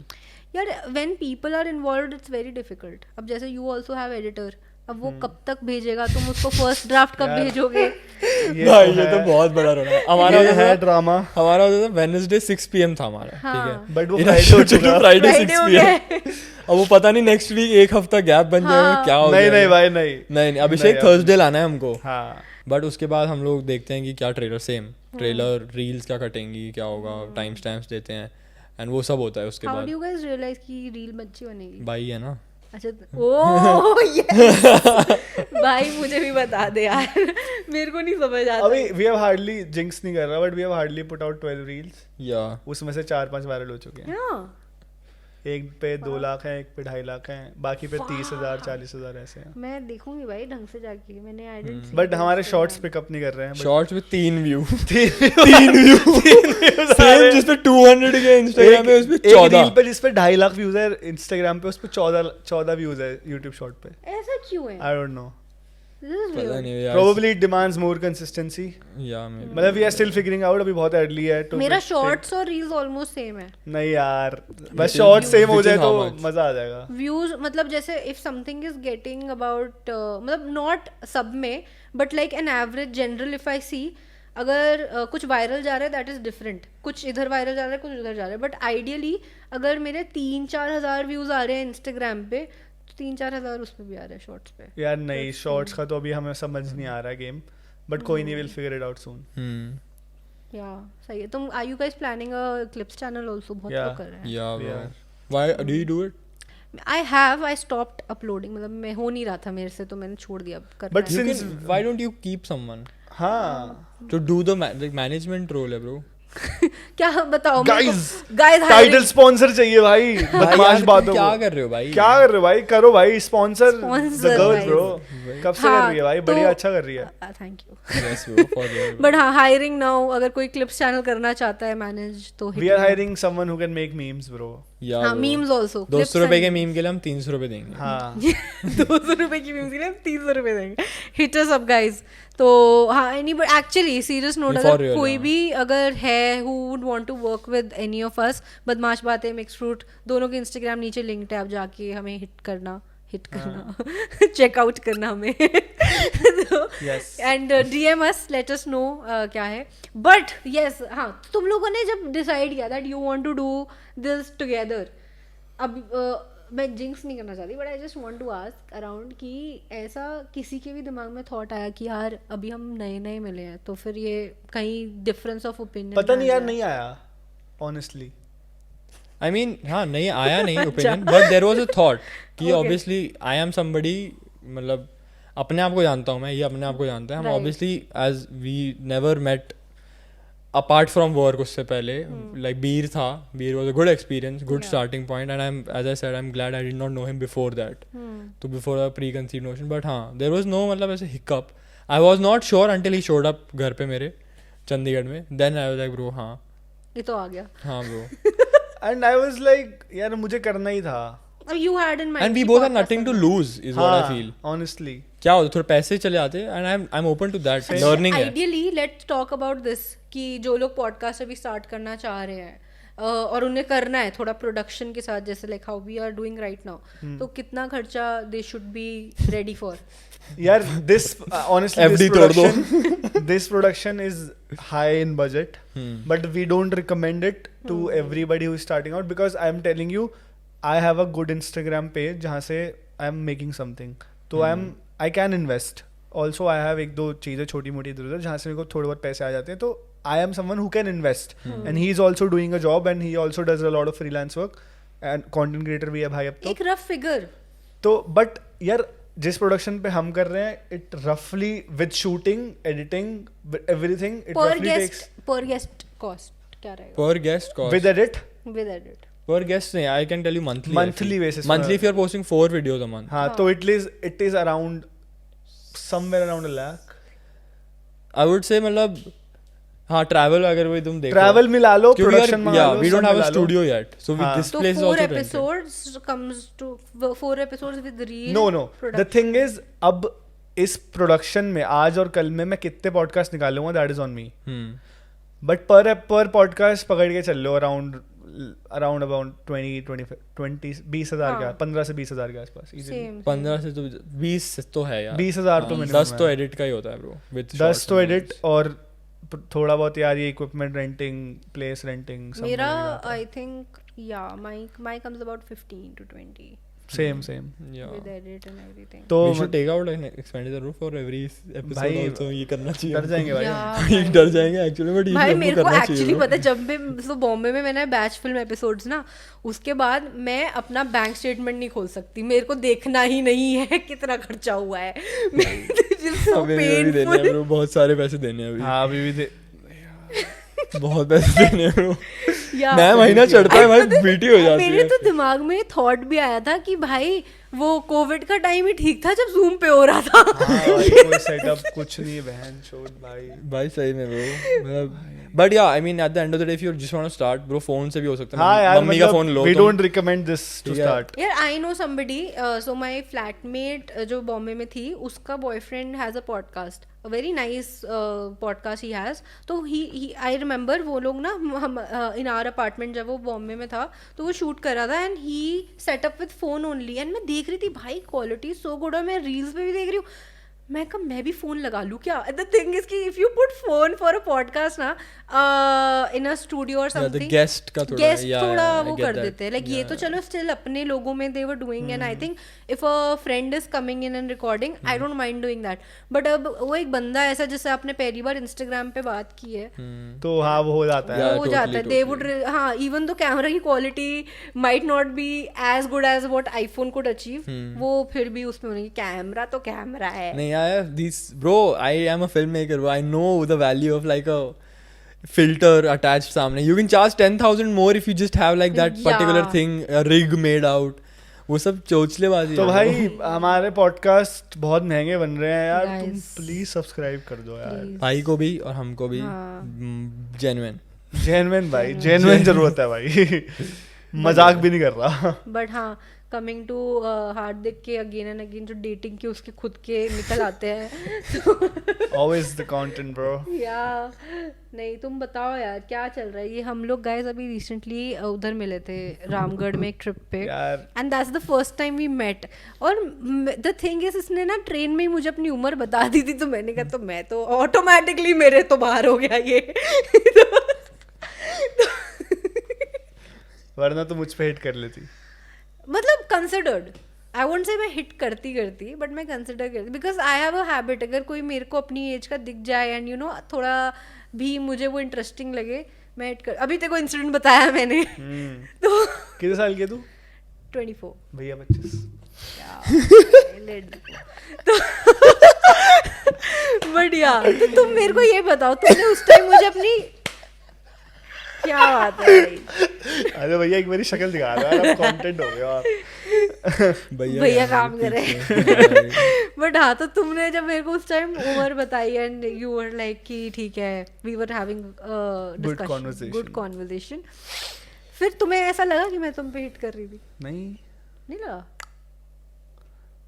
यार when people are involved it's very difficult. अब जैसे you also have editor, अब वो कब तक भेजेगा, तुम उसको फर्स्ट ड्राफ्ट कब यार. भेजोगे? भाई ये तो बहुत बड़ा रोना है. हमारा ये होता है था ड्रामा. हमारा होता था Wednesday 6 PM था हमारा. हाँ. ठीक है. बट वो इधर फ्राइडे हो shoot चुका. Friday Friday 6 हो PM. अब वो पता नहीं नेक्स्ट वीक एक हफ्ता गैप बन जाएगा, हाँ. क्या हो नहीं जाएगा. नहीं भाई नहीं. नहीं अभिषेक नहीं, थर्सडे लाना है हमको. हाँ. बट उसके बाद हम लोग देखते हैं कि क्या ट्रेलर ट्रेलर रील्स क्या कटेंगी, क्या होगा, टाइम स्टैम्प्स देते हैं एंड वो सब होता है उसके हाउ बाद. डू यू गाइस रियलाइज कि रील अच्छी बनेगी? भाई है ना. अच्छा ओह यस भाई मुझे भी बता दे यार, मेरे को नहीं समझ आता. अभी we have hardly jinx नहीं कर रहा, but we have hardly put out 12 reels. या उसमें से 4-5 वायरल हो चुके हैं. हाँ. एक पे 2 लाख हैं, एक पे 2.5 लाख हैं, बाकी पे 30,000 40,000 ऐसे हैं. मैं देखूंगी भाई ढंग से जाके, मैंने आई डिडंट सी. बट हमारे शॉर्ट्स पिकअप नहीं कर रहे हैं. शॉर्ट्स में 3 व्यू. 3 व्यू सेम जिस पे 200 के इंस्टाग्राम पे उस पे 14 रील पे जिस पे 2.5 लाख व्यूज है इंस्टाग्राम पे, उस पे 14 व्यूज है यूट्यूब शॉर्ट पे. ऐसा क्यों है? आई डोंट नो. दिस इज पता वियर्ड. नहीं यार. Probably it demands more consistency. या मैं मतलब we are still figuring out, अभी बहुत early है to मेरा pick- शॉर्ट्स और रील्स ऑलमोस्ट सेम है. नहीं यार, बस Which is- शॉर्ट सेम हो which is जाए how तो much? मजा आ जाएगा. व्यूज मतलब जैसे if something is getting about मतलब नॉट सब में but like an average general if I see, अगर कुछ वायरल जा रहा है दैट इज डिफरेंट, कुछ इधर वायरल जा रहा है कुछ उधर जा रहा है, बट आइडियली अगर मेरे 3-4 हज़ार व्यूज आ रहे हैं इंस्टाग्राम पे तो 3-4 हज़ार उस पे भी आ रहे हैं शॉर्ट्स पे. यार नहीं, शॉर्ट्स का तो अभी हमें समझ नहीं आ रहा है गेम, बट कोई नहीं, will figure it out soon. Yeah सही है. तुम are you guys planning a clips channel also? बहुत Yeah. लोग कर रहे हैं. Yeah bro. Yeah. Why do you do it? I stopped uploading, मतलब मैं हो नहीं रहा था मेरे से तो मैंने छोड़ दिया. अब करना But है. since why don't you keep someone? हाँ to do the management role है bro. क्या बताओ Guys, गाइस टाइटल स्पॉन्सर चाहिए भाई बदमाश बातों क्या को। कर रहे हो भाई? क्या कर रहे हो भाई? करो भाई sponsor the Sponsor, girls guys. Bro. कब से हाँ, कर रही है भाई? तो- बढ़िया अच्छा कर रही है। Thank you Yes bro, for real. But हाँ हायरिंग नाउ, अगर कोई क्लिप्स चैनल करना चाहता है मैनेज तो we are hiring someone who can make memes bro. Yeah हाँ bro. मीम्स आल्सो 200 रुपए के मीम के लिए हम 300 रुपए देंगे. हाँ 200 रुपए की मीम्स के लिए हम 300 रुपए देंगे। Hit us up guys. तो हाँ any but actually serious note, For अगर real, कोई हाँ. भी अगर है who would want to work with any of us, Badmash Baatein, mixed fruit, दोनों के इंस्टाग्राम नीचे लिंक्ड है, आप जाके हमें हिट करना चेकआउट करना हमें Yes. And DM us, let us know क्या है। बट यस हाँ, तुम लोगों ने जब डिसाइड किया that you want to do this together, अब मैं जिंक्स नहीं करना चाहती but I just want to ask around कि ऐसा किसी के भी दिमाग में थॉट आया कि यार अभी हम नए नए मिले हैं तो फिर ये कहीं डिफरेंस ऑफ ओपिनियन? पता नहीं यार, नहीं आया ऑनेस्टली। I mean, हाँ नहीं आया नहीं opinion, but there was a thought कि Okay. Obviously I am somebody, मतलब अपने आप को जानता हूँ मैं, ये अपने आप को जानता है हम, Right. Obviously as we never met apart from work. उससे पहले like Beer was a good experience, good starting point, and I am as I said I am glad I did not know him before that, तो before a preconceived notion. But हाँ देयर वाज नो मतलब ऐसे hiccup, I was not sure until he showed up घर पे मेरे चंडीगढ़ में, then I was like bro हाँ ये तो आ गया। हाँ bro, and I was like यार मुझे करना ही था। अब you had in mind and we both are nothing to lose is what I feel. Honestly क्या होता थोड़े पैसे चले आते and I am open to that, learning है। Ideally let's talk about this कि जो लोग पॉडकास्ट अभी स्टार्ट करना चाह रहे हैं और उन्हें करना है थोड़ा प्रोडक्शन के साथ, जैसे like how we are doing right now, तो कितना खर्चा they should be ready for? यार this honestly FD this production is high in budget, but we don't recommend it to everybody who is starting out, because I am telling you I have a good Instagram page जहाँ से I am making something, तो I can invest also। I have एक दो चीज़ें छोटी मोटी इधर उधर जहाँ से मेरे को थोड़े बहुत पैसे आ जाते हैं, तो I am someone who can invest, and he is also doing a job and he also does a lot of freelance work and content creator भी है भाई अब तो। एक रफ फिगर तो बट यार जिस प्रोडक्शन पे हम कर रहे हैं, इट रफली with shooting, editing, everything, it रफली टेक्स पर गेस्ट कॉस्ट क्या रहेगा? पर गेस्ट कॉस्ट विद एडिट पर गेस्ट नहीं, I can tell you monthly basis monthly if you are posting 4 videos a month। हाँ तो it is around somewhere around $1 lakh। I would say मतलब हाँ ट्रैवल अगर वो तुम देखो, ट्रैवल मिला लो, प्रोडक्शन मंगा लो, वी डोंट सब हैव अ मिला लो। स्टूडियो येट, सो वी हाँ. दिस तो place is 4 also episodes comes to 4 episodes with real know the thing is, अब इस प्रोडक्शन में आज और कल में मैं कितने पॉडकास्ट निकालूंगा, that is on me. But पर पॉडकास्ट पकड़ के चल लो अराउंड अबाउट 20,000 के 15 से 20,000 के आसपास easily। 15 से तो 20 तो है यार, 20,000 तो minimum 10 तो है। एडिट का ही होता है ब्रो, विद 10 तो एडिट और थोड़ा बहुत यार ये इक्विपमेंट रेंटिंग, प्लेस रेंटिंग सब मेरा मिल जाता है। I think yeah my comes about 15 to 20 same yeah with edit and everything. तो we should take out an expenditure for every episode भाई, आल्सो, ये करना चाहिए। डर जाएंगे भाई Yeah, ये डर जाएंगे एक्चुअली, बट ये भाई हमको मेरे को करना एक्चुअली चाहिए पता है, जब भी तो बॉम्बे में मैंने बैच फिल्म एपिसोड्स ना, उसके बाद मैं अपना बैंक स्टेटमेंट नहीं खोल सकती, मेरे को देखना ही नहीं है कितना खर्चा हुआ है। so अभी भी देने हैं ब्रो, बहुत सारे पैसे देने हैं अभी। हाँ अभी भी बहुत पैसे देने हैं ब्रो, या नया महीना चढ़ता है भाई बीटी हो जाती मेरे है। तो दिमाग में थॉट भी आया था कि भाई वो कोविड का टाइम ही ठीक था जब जूम पे हो रहा था। हाँ भाई कोई सेटअप कुछ नहीं, बहन छोड़ भाई सही में ब्रो, मतलब but yeah I mean at the end of the day if you just want to start bro, phone से भी हो सकता है। हाँ यार मम्मी का फोन लो, we don't recommend this to ठीक है। स्टार्ट। यार I know somebody, so my flatmate जो बॉम्बे में थी, उसका boyfriend has a podcast, a very nice podcast he has. तो ही आई रिमेंबर वो लोग ना, हम इन आवर अपार्टमेंट जब वो बॉम्बे में था तो वो शूट कर रहा था and he set up with phone only, and मैं देख रही थी भाई क्वालिटी सो गुड, और मैं रील्स पे भी देख रही हूँ, मैं कब मैं भी फोन लगा लूँ क्या? द थिंग इज कि if you put phone for a podcast ना इन अ स्टूडियो और समथिंग, गेस्ट का थोड़ा वो कर देते हैं, लाइक ये तो चलो स्टिल अपने लोगों में they were doing, and I think if a friend is coming in and recording, I don't mind doing that. But अब वो एक बंदा ऐसा जिससे आपने पहली बार इंस्टाग्राम पे बात की है, तो हाँ वो हो जाता है, Yeah, हो जाता है, totally, दे वुड, हाँ इवन दो कैमरा की quality might not be as good as what iPhone could achieve, वो फिर भी उसमें होने की कैमरा तो कैमरा है। नहीं yeah, these bro, I am a filmmaker, bro. I know the value of like a filter attached सामने. You can charge 10,000 more if you just have like that particular Yeah. thing, a rig made out. वो सब चोचलेबाजी तो है, भाई bro. हमारे पॉडकास्ट बहुत महंगे बन रहे हैं यार, तुम Guys. प्लीज सब्सक्राइब कर दो यार. Please. भाई को भी और हमको भी हाँ. जेन्युइन. जेन्युइन भाई, जेन्युइन जरूरत है भाई. मजाक भी नहीं कर रहा. बट हाँ, कमिंग टू हार्दिक के अगेन एंड अगेन जो डेटिंग के उसके खुद के निकल आते हैं. Always the content bro. या नहीं, तुम बताओ यार क्या चल रहा है. ये हम लोग गाइस अभी रिसेंटली उधर मिले थे रामगढ़ में एक ट्रिप पे, यार and that's the first time we met. और द थिंग इज, इसने ना ट्रेन में ही मुझे अपनी उम्र बता दी थी, तो मैंने कहा तो मैं तो ऑटोमेटिकली मेरे तो बाहर हो गया ये. वरना तो मुझ पे हिट कर लेती. मतलब कंसिडर्ड, आई वोंट से मैं हिट करती बट मैं कंसिडर करती, because I have a habit, अगर कोई मेरे को अपनी एज का दिख जाए एंड यू नो थोड़ा भी मुझे वो इंटरेस्टिंग लगे, मैं हिट कर. अभी तेरे को इंसिडेंट बताया मैंने. तो कितने साल के तू? 24. भैया 25. बट यार तो तुम मेरे को ये बताओ, तुमने उस टाइम मुझे अपनी, क्या बात है भाई. अरे भैया एक मेरी शक्ल दिखा दो यार, अब कंटेंट हो गया. भैया काम करे. बट हाँ, तो तुमने जब मेरे को उस टाइम उम्र बताई एंड यू वर लाइक कि ठीक है, we were having good conversation, फिर तुम्हें ऐसा लगा कि मैं तुम पे हिट कर रही थी? नहीं लगा.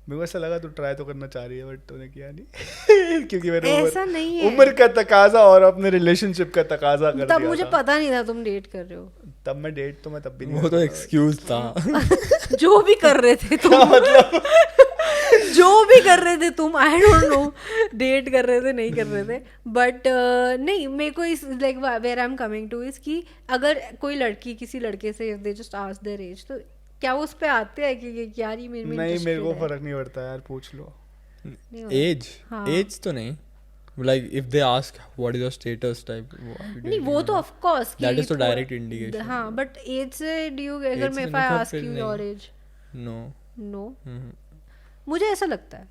मेरे को ऐसा लगा तू ट्राई तो करना चाह रही है, बट तूने किया नहीं. क्योंकि मेरे ऐसा नहीं है. उम्र का तकाजा और अपने रिलेशनशिप का तकाजा कर दिया तब मुझे पता नहीं था तुम डेट कर रहे हो. तब मैं डेट तो मैं तब भी नहीं. वो तो एक्सक्यूज था. जो भी कर रहे थे तुम, मतलब जो भी कर रहे थे तुम, आई डोंट नो डेट कर रहे थे नहीं कर रहे थे, बट नहीं, मेरे को इस like where I am coming to is कि अगर कोई लड़की किसी लड़के से they just ask their age, तो क्या वो उस पे आते हैं कि यार ये मेरे में नहीं, मेरे को interested है? फर्क नहीं पड़ता यार, पूछ लो. नहीं होता. एज हाँ. एज तो नहीं, like if they ask what is your status type, नहीं वो तो ऑफ कोर्स that is तो direct indication. हाँ, बट एज से डू यू, अगर Age मैं से इफ आई नहीं, आस्क फिर यू नहीं. Your age, no. No, Mhm. मुझे ऐसा लगता है.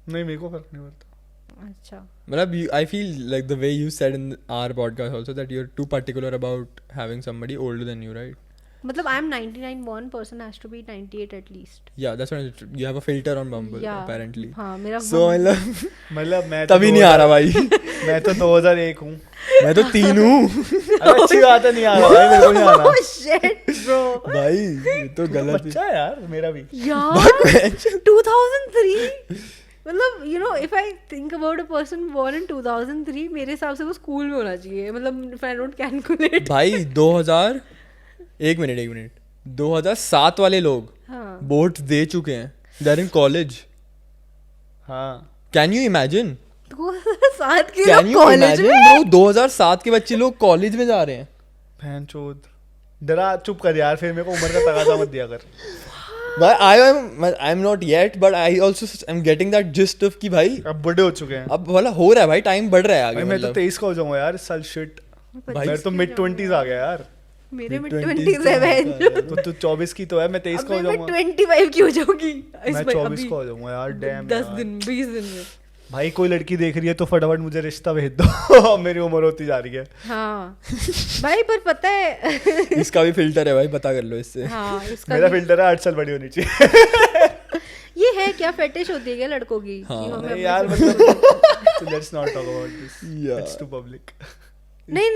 नहीं, मेरे को फर्क नहीं पड़ता. अच्छा. मतलब I feel like the way you said in our podcast also that you're too particular about having somebody older than you, right? मतलब I am 99, one person has to be 98 at least. Yeah, that's what you have a filter on Bumble Yeah. apparently. हाँ, मेरा So मतलब मैं तो तभी नहीं आ रहा भाई. मैं तो 2001 हूँ. मैं तो 3 हूँ. अरे अच्छी बात है, नहीं आ रहा भाई, मेरे को नहीं आ रहा. Oh shit, bro. भाई ये तो गलत है. बच्चा है यार मेरा भी. यार 2003, मतलब you know if I think about a person born in 2003, मेरे हिसाब से वो स्कूल में होना चाहिए. मतलब इफ आई डोंट कैलकुलेट. भाई 2000 एक मिनट 2007 वाले लोग हाँ. बोर्ड दे चुके हैं. They are in college. हाँ. Can you imagine? 2007 के कैन लोग यू कॉलेज इमेजिन में. ब्रो, 2007 के बच्चे लोग कॉलेज में जा रहे हैं. बहन चोद. डरा, चुप कर यार, फिर मेरे को उम्र का तकाजा मत दिया कर. आई am not yet, but I also I am getting that gist of कि भाई अब बड़े हो चुके हैं. अब वाला हो रहा है भाई, टाइम बढ़ रहा है आगे. भाई मैं तो मतलब 23 का हो जाऊंगा यार इस साल. शिट, भाई मैं तो मिड 20s आ गया यार. मेरे में 20s 20s है बहन. तो तू 24 की तो है, मैं 23 का हो अबे मैं जाऊंगा. 25 की हो जाऊंगी मैं 24 का हो जाऊंगा यार. डैम 10 दिन 20 दिन में. भाई कोई लड़की देख रही है तो फटाफट मुझे रिश्ता भेज दो. मेरी उम्र होती जा रही है. हाँ भाई, पर पता है इसका भी फिल्टर है भाई, पता कर लो इससे. हाँ, इसका मेरा भी- फिल्टर है 8 साल बड़ी होनी चाहिए. ये है क्या, फेटिश होती है क्या लड़कों की? कि हाँ. हमें नहीं अपने यार, से- मतलब let's not talk about this. Yeah. It's too public. नहीं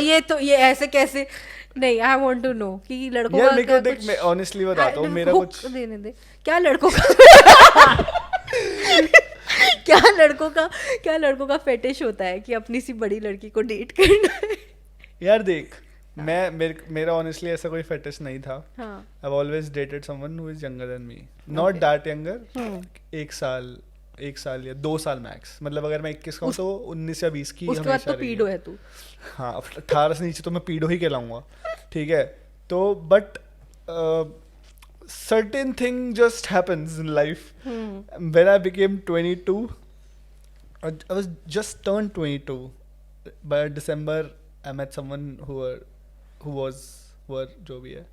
ये तो ये ऐसे कैसे. नहीं, आई वांट टू नो कि लड़कों यार का मेरे को क्या देख, कुछ- मैं ऑनेस्टली बताता हूँ, मेरा हुक कुछ देने दे. क्या लड़कों का क्या लड़कों का फेटिश होता है कि अपनी सी बड़ी लड़की को डेट करना है? यार देख, मेरा ऑनेस्टली ऐसा कोई फेटिश नहीं था. हाँ. I have always dated someone who is younger than me. Not that younger. 1 साल या 2 साल मैक्स. मतलब अगर मैं 21 का हूँ तो 19 या 20 की उसके बाद हमेशा तो रही पीडो है. है तू. हाँ, 18 से नीचे तो मैं पीडो ही कहलाऊंगा. ठीक है, तो but certain thing just happens in life. When I became 22, I was just turned 22. By December, I met someone who were जो भी है,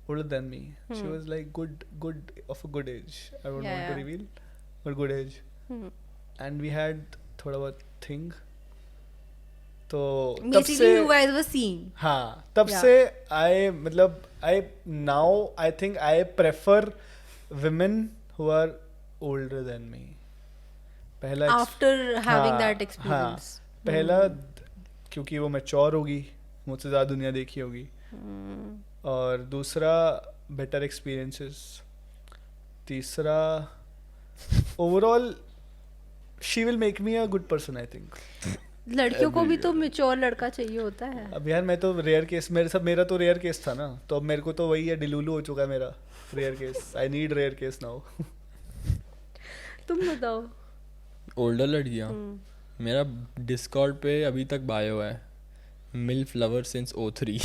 older than me. She was like good of a good age. I don't want to Yeah. reveal, but good age. And we had थोड़ा बहुत थिंग, तो तब Basically, से you guys were seeing. हाँ तब Yeah. से I now I think I prefer women who are older than me. पहला After having हाँ, that experience. हाँ, पहला क्योंकि वो मैच्योर होगी, मुझसे ज़्यादा दुनिया देखी होगी, और दूसरा बेटर एक्सपीरियंसेस, तीसरा overall she will make me a good person I think. लड़कियों को भी तो मेच्योर लड़का चाहिए होता है. अब यार मैं तो रेयर केस, मेरा तो रेयर केस था ना, तो अब मेरे को तो वही है, डिलूलू हो चुका है मेरा rare case. I need rare case now. तुम बताओ. ओल्डर लड़कियाँ, मेरा डिस्कॉर्ड पे अभी तक बायो है MILF lover since 03.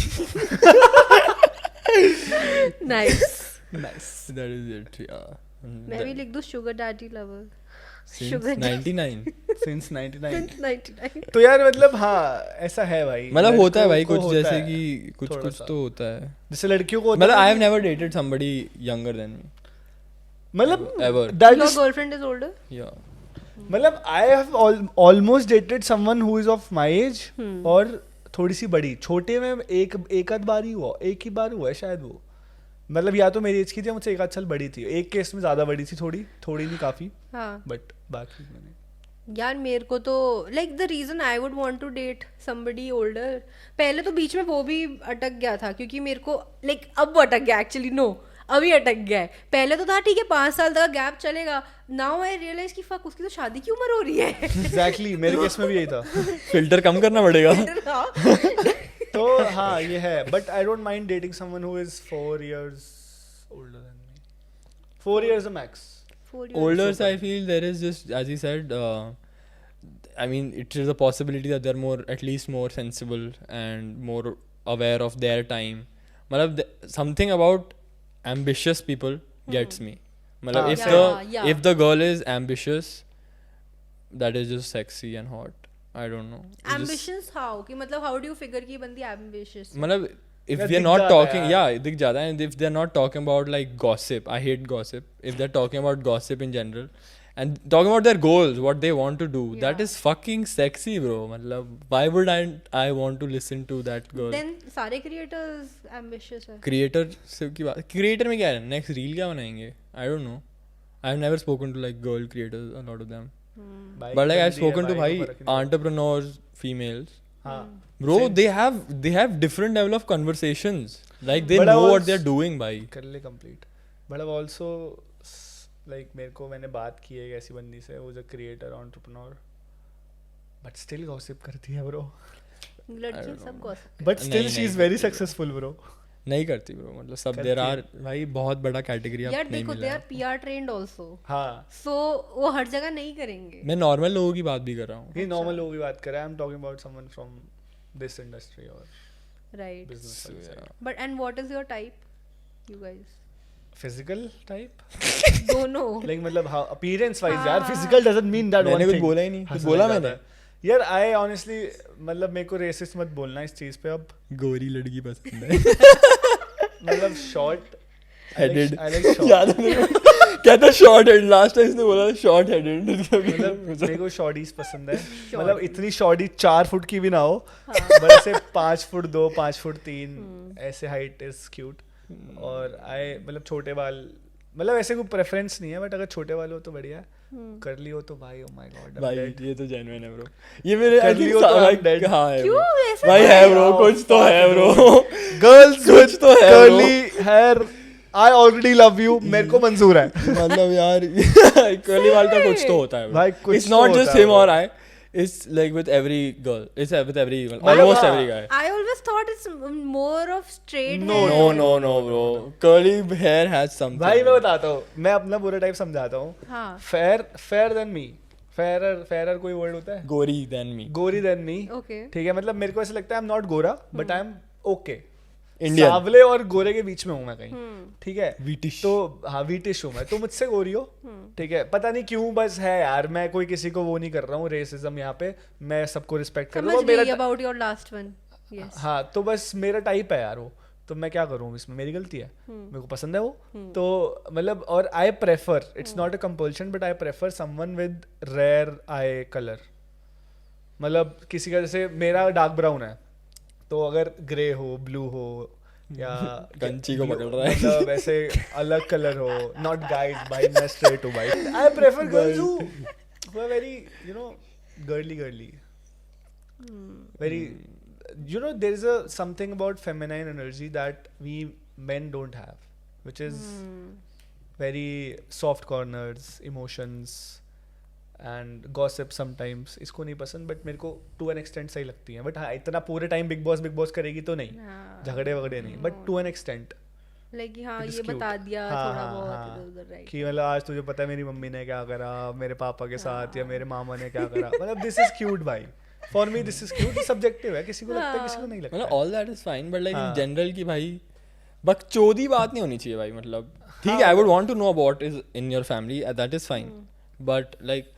Nice. Nice. That is it, yeah. मैं भी लिख दूं sugar daddy lover. Since Sugar 99. Since 99. 99. तो यार मतलब हाँ ऐसा है भाई, मतलब होता है भाई लड़कों कुछ को होता जैसे है, कि कुछ थोड़ा कुछ सा. तो होता है. जैसे लड़कियों को होता मतलब है आई ना have never dated somebody younger than me. मतलब ever. that Your is girlfriend is older? Yeah. मतलब I have almost dated someone who is of my age, और थोड़ी सी बड़ी. छोटे में एक आध बार ही हुआ, एक ही बार हुआ है शायद वो. मतलब या तो मेरी एज की थी, मुझसे एक आध साल बड़ी थी. एक केस में ज्यादा बड़ी थी, थोड़ी नहीं काफी, हाँ. बट बाकी मैंने यार मेरे को तो like the reason I would want to date somebody older, पहले तो बीच में वो भी अटक गया था क्योंकि मेरे को लाइक अब वो अटक गया एक्चुअली. नो अभी अटक गया है. पहले तो था ठीक है 5 साल तक गैप चलेगा. नाउ आई रियलाइज कि फक उसकी तो शादी की उम्र हो रही है. एग्जैक्टली मेरे केस में भी यही था. फिल्टर कम करना पड़ेगा. तो हाँ ये है, but I don't mind dating someone who is 4 years older than me. 4 years the max. Older, I feel there is just, as you said, I mean, it is a possibility that they're more, at least more sensible and more aware of their time. Matlab, something about ambitious people gets me. Matlab, if the girl is ambitious, that is just sexy and hot. I don't know. Ambitious how? कि मतलब how do you figure कि ये बंदी ambitious है? Matlab, if Yeah, we are दिख not जाता talking, है yeah, दिख जाता है. And if they're not talking about like gossip, I hate gossip. If they're talking about gossip in general and talking about their goals, what they want to do, that Yeah. is fucking sexy, bro. Matlab, why would I want to listen to that girl? Then सारे creators ambitious है. Creator से की बात, creator में क्या है? Next reel क्या बनाएंगे? I don't know. I've never spoken to like girl creators, a lot of them. But like I've spoken to भाई entrepreneurs, females. हाँ. Bro, Same. they have different level of conversations. Like they But I know what was- they're doing, भाई. कर ले कंप्लीट. बट अब ऑल्सो लाइक मैंने बात की है एक ऐसी बंदी से, वो जो creator entrepreneur, but still gossip करती है ब्रो. लड़कियां सब gossip. बट स्टिल नहीं, शी इज नहीं वेरी करती सक्सेसफुल ब्रो. नहीं करती ब्रो. मतलब सब करती देर है. आर भाई बहुत बड़ा कैटेगरी यार अब नहीं देखो मिल they रहा are है. PR trained also. हाँ, So वो हर जगह नहीं करेंगे. मैं नॉर्मल लोगों की बात भी कर रहा हूँ. ये नॉर्मल लोगों की बात कर रहा है. आई am talking about someone from this industry और Right. बिजनेस So, वाली yeah. Side. But and what is your type? You guys. Physical type दोनों. लाइक मतलब हाउ अपीयरेंस वाइज यार. हाँ. Physical doesn't mean that one मैंने थिंग. कुछ बोला ही नहीं. कुछ बोला मैंने. यार आई ऑनेस्टली मतलब मेरे को रेसिस्ट मत बोलना इस चीज पे. अब गोरी लड़की पसंद है. मतलब short headed. I like short. याद है मेरे को. कहता शॉर्ट हेड. लास्ट टाइम इसने बोला शॉर्ट हेडेड. मतलब मेरे को शॉर्टीज पसंद है. Shorty. मतलब इतनी शॉर्टी 4 फुट की भी ना हो, बट ऐसे 5 फुट 2, 5 फुट 3 ऐसे हाइट इज क्यूट. और आई मतलब छोटे बाल, मतलब ऐसे कोई प्रेफरेंस नहीं है, बट अगर छोटे बाल हो तो बढ़िया. करली हो तो भाई ओ माय गॉड भाई ये तो जेन्युइन है ब्रो. ये मेरे कर लियो तो I'm dead. हाँ है क्यों bro. ऐसा? भाई है ब्रो. कुछ तो है ब्रो. गर्ल्स कुछ तो है bro. Curly here I already love you. मेरे को मंजूर है. मतलब यार कर्ली वाल का कुछ तो होता है भाई, कुछ इट्स तो नॉट होता जस्ट है हिम bro. और आई. It's like with every girl. It's with every almost हाँ. every guy. I always thought it's more of straight No, hair. No, bro. Curly hair has something. भाई मैं बताता हूँ, मैं अपना पूरा टाइप समझाता हूँ. हाँ. Fair than me. फेयर कोई वर्ड होता है? Gory than me. गोरी देन मी. Okay. ठीक है, मतलब मेरे को ऐसा लगता है आई एम नॉट गोरा, but I am okay. Indian. सावले और गोरे के बीच में हूँ मैं कहीं. ठीक है. Wheatish. तो हाँ वीटिश हूँ मैं. तो मुझसे गोरी हो. ठीक है, पता नहीं क्यों बस है यार. मैं कोई किसी को वो नहीं कर रहा हूँ रेसिज्म यहाँ पे. मैं सबको रिस्पेक्ट कर रहा हूँ. समझ गई about your last one. Yes. हाँ तो बस मेरा टाइप है यार वो. तो मैं क्या करूँ इसमें, मेरी गलती है, मेरे को पसंद है वो, तो मतलब और I prefer, it's not a compulsion but I prefer someone with rare eye colour. मतलब किसी का जैसे मेरा डार्क ब्राउन है, तो अगर ग्रे हो, ब्लू हो या कंची को पकड़ रहा है, मतलब ऐसे अलग कलर हो, नॉट गाइस भाई, मैं स्ट्रेट हूँ भाई. I prefer girls who are very you know girly very you know there is a something about feminine energy that we men don't have, which is very soft corners, emotions and gossip sometimes. इसको नहीं पसंद बट मेरे को to an extent सही लगती है, बट हाँ इतना पूरे टाइम बिग बॉस करेगी तो नहीं, झगड़े वगड़े नहीं, but to an extent like हाँ ये बता दिया थोड़ा बहुत इधर राइट कि मतलब आज तुझे पता है मेरी मम्मी ने क्या करा मेरे पापा के साथ या मेरे मामा ने क्या करा, मतलब दिस इज क्यूट भाई. For me this is cute. Subjective है, किसी को लगता है किसी को नहीं लगता. मतलब all that is fine but like in general की भाई बकचोदी बात नहीं होनी चाहिए भाई. मतलब ठीक है, I would want to know about is in your family, that is fine, but like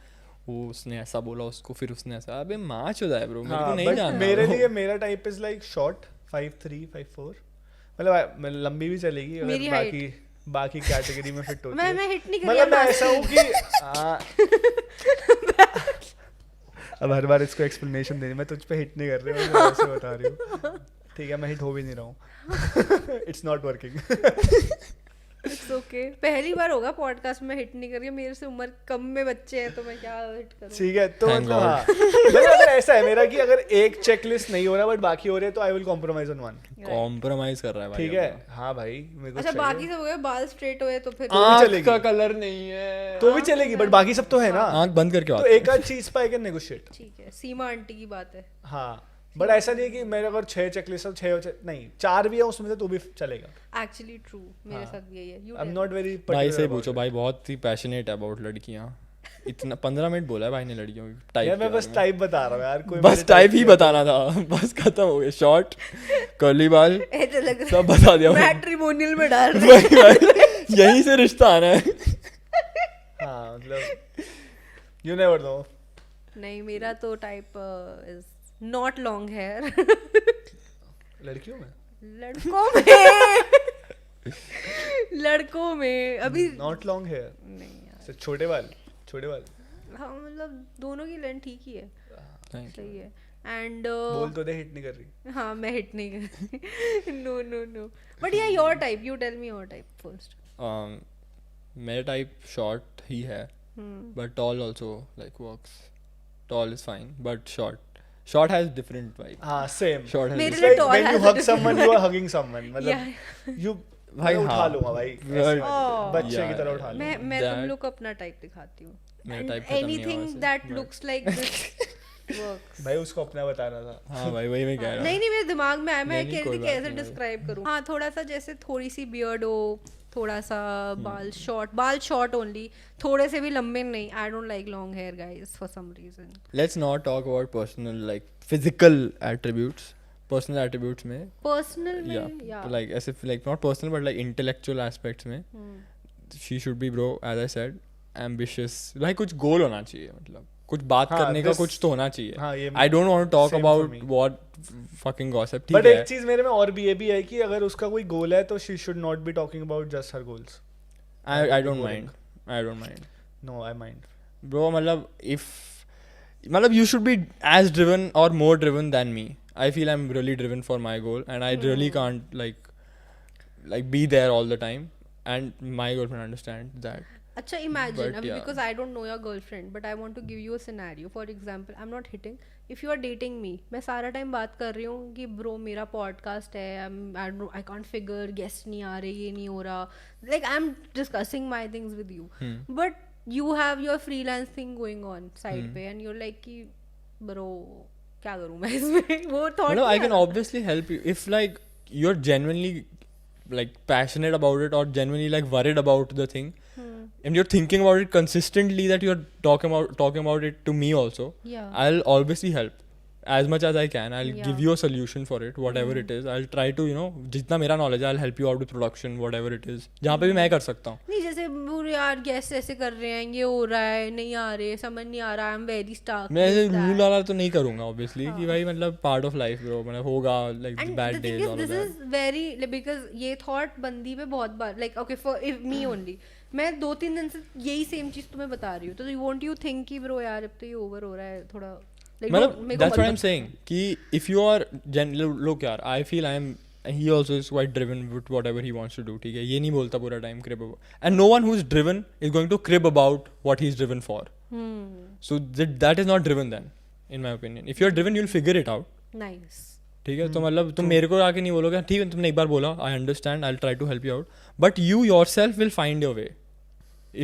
वो उसने ऐसा बोला उसको, फिर उसने ऐसा, अबे माँ चुदा है ब्रो, मेरे को नहीं जानना. मेरे लिए मेरा टाइप इज लाइक शॉर्ट 5'3", 5'4", मतलब लंबी भी चलेगी अगर बाकी कैटेगरी में फिट होती है. मैं हिट नहीं कर मतलब मैं ऐसा हूँ कि अब हर बार इसको एक्सप्लेनेशन देनी, मैं तुझ पे हिट नहीं कर रही हूँ, मैं ऐसे बता रही हूँ. ठीक है, मैं हिट हो भी नहीं रहा हूँ. It's not working. It's okay. पहली बार होगा पॉडकास्ट में हिट नहीं कर रही. मेरे से उम्र कम में बच्चे हैं तो मैं क्या हिट करूँ. ठीक है, तो मतलब हाँ मतलब अगर ऐसा है मेरा कि अगर एक चेकलिस्ट नहीं हो रहा बट बाकी हो रहे हैं तो I will compromise on one. Compromise कर रहा है भाई. ठीक है, हाँ भाई मेरे को अच्छा बाकी सब हो गए, बाल स्ट्रेट हुए तो फिर आँख का कलर नहीं है तो भी चलेगी, बट बाकी सब तो है ना. आँख बंद करके तो एक आध चीज पे आई कैन नेगोशिएट. ठीक है, सीमा आंटी की बात है. हाँ बट ऐसा नहीं है कि मेरे अगर 6 चेकलिस्ट है, 6 नहीं 4 भी है उसमें से तो भी चलेगा. एक्चुअली ट्रू, मेरे साथ भी यही है. आई एम नॉट वेरी भाई से पूछो भाई, बहुत ही पैशनेट है अबाउट लड़कियां. इतना 15 मिनट बोला है भाई ने लड़कियों की टाइप. यार मैं बस टाइप बता रहा हूँ यार, कोई बस टाइप ही बताना था, बस खत्म हो गया. शॉर्ट कर्ली बाल ऐसे लग रहा सब बता दिया. मैट्रिमोनियल में डाल रहे हैं यहीं से रिश्ता आना है. हाँ मतलब यू नेवर नो. नहीं, मेरा तो type is not long hair. लड़कियों में लड़कों में अभी नॉट लॉन्ग हेयर नहीं यार. छोटे बाल. हाँ मतलब दोनों की लेंथ ठीक ही है, सही है. एंड बोल तो दे, हिट नहीं कर रही. हाँ मैं हिट नहीं कर रही. No but yeah your type, you tell me your type first. मेरा टाइप शॉर्ट ही है but tall also like works. Tall is fine but short has different vibe. हाँ same. Short has मेरे different. लिए tall when you has hug someone you are hugging someone. मतलब you भाई मैं उठा हाँ. लूँगा भाई बच्चे की तरह उठा लूँगा. मैं तुम लोग को अपना टाइप दिखाती हूँ. मेरा टाइप खत्म नहीं हुआ एनीथिंग वैसे, that but- looks like this works. भाई उसको अपना बताना था. हाँ भाई वही मैं कह रहा नहीं मेरे दिमाग में आया, मैं नहीं, कोई बात कैसे नहीं भाई. डिस्क्राइब करूँ. हाँ थोड़ा सा जैसे थोड़ी सी बियर्ड हो, थोड़ा सा बाल शॉर्ट ओनली, थोड़े से भी लंबे नहीं. I don't like long hair guys for some reason. Let's not talk about personal like physical attributes. Personal attributes में पर्सनल में yeah like as if like not personal but like intellectual aspects में she should be bro as I said ambitious. भाई कुछ गोल होना चाहिए, मतलब कुछ बात हाँ, करने का this- कुछ तो होना चाहिए. हाँ, ये I don't want to talk same for about me. what fucking gossip. But ठीक एक है. चीज मेरे में और भी ये भी है कि अगर उसका कोई गोल है तो she should not be talking about just her goals. I don't mind. I don't mind. No I mind. Bro, मतलब you should be as driven or more driven than me. I feel I'm really driven for my goal and I really can't like be there all the time, and my girlfriend understands that. अच्छा imagine But अभी yeah. because I don't know your girlfriend but I want to give you a scenario. For example, I'm not hitting. If you are dating me, मैं सारा टाइम बात कर रही हूँ कि bro मेरा podcast है, I can't figure, guest नहीं आ रहे, ये नहीं हो रहा, like I'm discussing my things with you. But you have your freelance thing going on side पे and you're like कि bro क्या करूँ मैं इसमें. वो thought No, I नहीं can आ रहा. obviously help you if like you're genuinely like passionate about it or genuinely like worried about the thing. And you're thinking about it consistently, that you're talking about it to me also. Yeah. I'll obviously help as much as I can, I'll give you a solution for it, whatever it is. I'll try to, जितना मेरा knowledge है, I'll help you out with production, whatever it is. जहाँ पे भी मैं कर सकता हूँ. नहीं जैसे बुरे यार गेस्ट ऐसे कर रहे हैं, ये हो रहा है, नहीं आ रहे, समझ नहीं आ रहा, आई एम वेरी स्टार्क. मैं ऐसे रूल वाला तो नहीं करूँगा obviously कि भाई मतलब part of life bro, मतलब होगा like bad days all of that. This is very because ये thought बंदी पे बहुत बार like okay for me only. मैं 2-3 दिन से यही सेम चीज तुम्हें बता रही हूँ, तो won't you think कि bro यार अब तो ये ओवर हो रहा है थोड़ा. मतलब that's what I'm saying कि if you are look यार, I feel he also is quite driven with whatever he wants to do. ठीक है, ये नहीं बोलता पूरा time crib about, and no one who is driven is going to crib about what he's driven for. So that is not driven then, in my opinion. If you're driven, you'll figure it out. Nice. ठीक है, तो मतलब तुम मेरे को आके नहीं बोलोगे ठीक है तुमने एक बार बोला, I understand, I'll try to help you out, but you yourself will find your way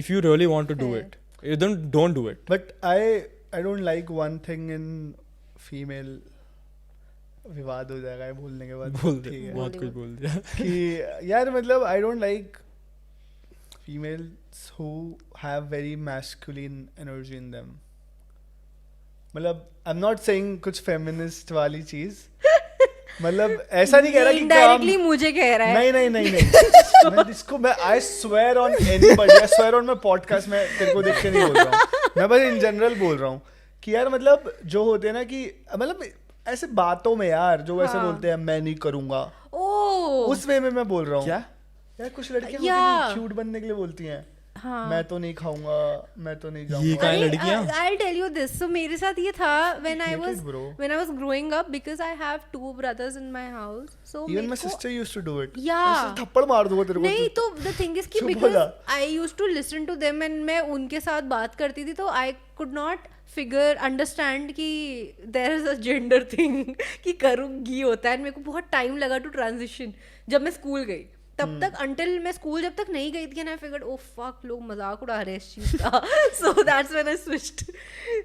if you really want to do it. You don't do it. But I don't like one thing in female. विवाद हो जाएगा बोलने के बाद. बोल दे, बहुत कुछ बोल दिया कि यार मतलब I don't like females who have very masculine energy in them. मतलब I'm not saying कुछ feminist वाली चीज, मतलब ऐसा नहीं कह रहा कि indirectly मुझे कह रहा है. नहीं मैं इसको मैं I swear on anybody, I swear on my podcast में तेरे को देख के नहीं बोल रहा हूँ, मैं बस in general बोल रहा हूँ कि यार मतलब जो होते हैं ना कि मतलब ऐसे बातों में यार जो वैसे बोलते हैं मैं नहीं करूँगा, उस वे में मैं बोल रहा हूँ. क्या यार कुछ लड़कियाँ क्यूट बनने के लिए बोलती हैं, मैं तो नहीं खाऊंगा, मैं तो नहीं जाऊंगा. ये क्या लड़कियां? I'll tell you this. So मेरे साथ ये था when I was growing up, because I have 2 brothers in my house. So even my sister used to do it. Yeah. थप्पड़ मार दूंगा तेरे को. नहीं तो the thing is कि because I used to listen to them and मैं उनके साथ बात करती थी, तो I could not understand कि there is a gender thing कि करूँगी होता है. मेरे को बहुत टाइम लगा to transition जब मैं स्कूल गई. तब तक until मैं स्कूल जब तक नहीं गई थी and I figured oh fuck लोग मजाक उड़ा रहे हैं इस चीज़ का. So that's when I switched.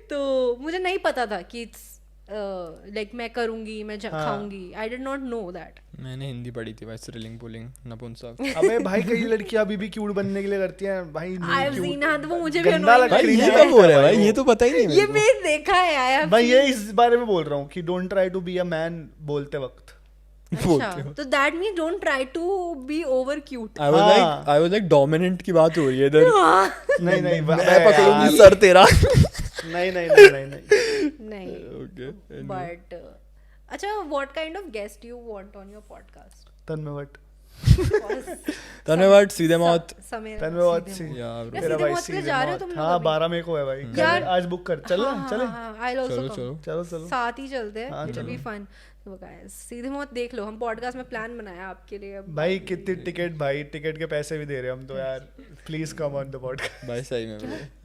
तो मुझे नहीं पता था कि it's like मैं करूँगी, मैं खाऊंगी. I did not know that. मैंने हिंदी पढ़ी थी भाई, स्त्रीलिंग पुल्लिंग नपुंसक. अबे भाई कई लड़कियां अभी भी क्यूट बनने के लिए करती हैं भाई. I've seen हाँ, तो वो मुझे भी गंदा लग भाई ये कब हो रहा है भाई, ये तो पता ही नहीं. ये मैं देखा है आया भाई, ये इस बारे में बोल रहा हूँ कि don't try to be a man बोलते वक्त. अच्छा, तो that means don't try to be over cute. I was like dominant की बात हो रही है इधर. नहीं मैं पकड़ूंगी सर तेरा. नहीं. Okay. But अच्छा, what kind of guest do you want on your podcast? तन्मय भट्ट. तन्मय भट्ट, सीधे मौत. तन्मय भट्ट सी. यार सीधे मौत पे जा रहे हो तुम लोग? हाँ 12 मई को है भाई. यार आज बुक कर. चलो. I'll also come. चलो साथ ही चलते हैं. It will be fun. तो guys सीधे मौत देख लो, हम पॉडकास्ट में प्लान बनाया आपके लिए. अब भाई कितनी टिकट, भाई टिकट के पैसे भी दे रहे हैं हम तो यार. Please come on the podcast. भाई सही में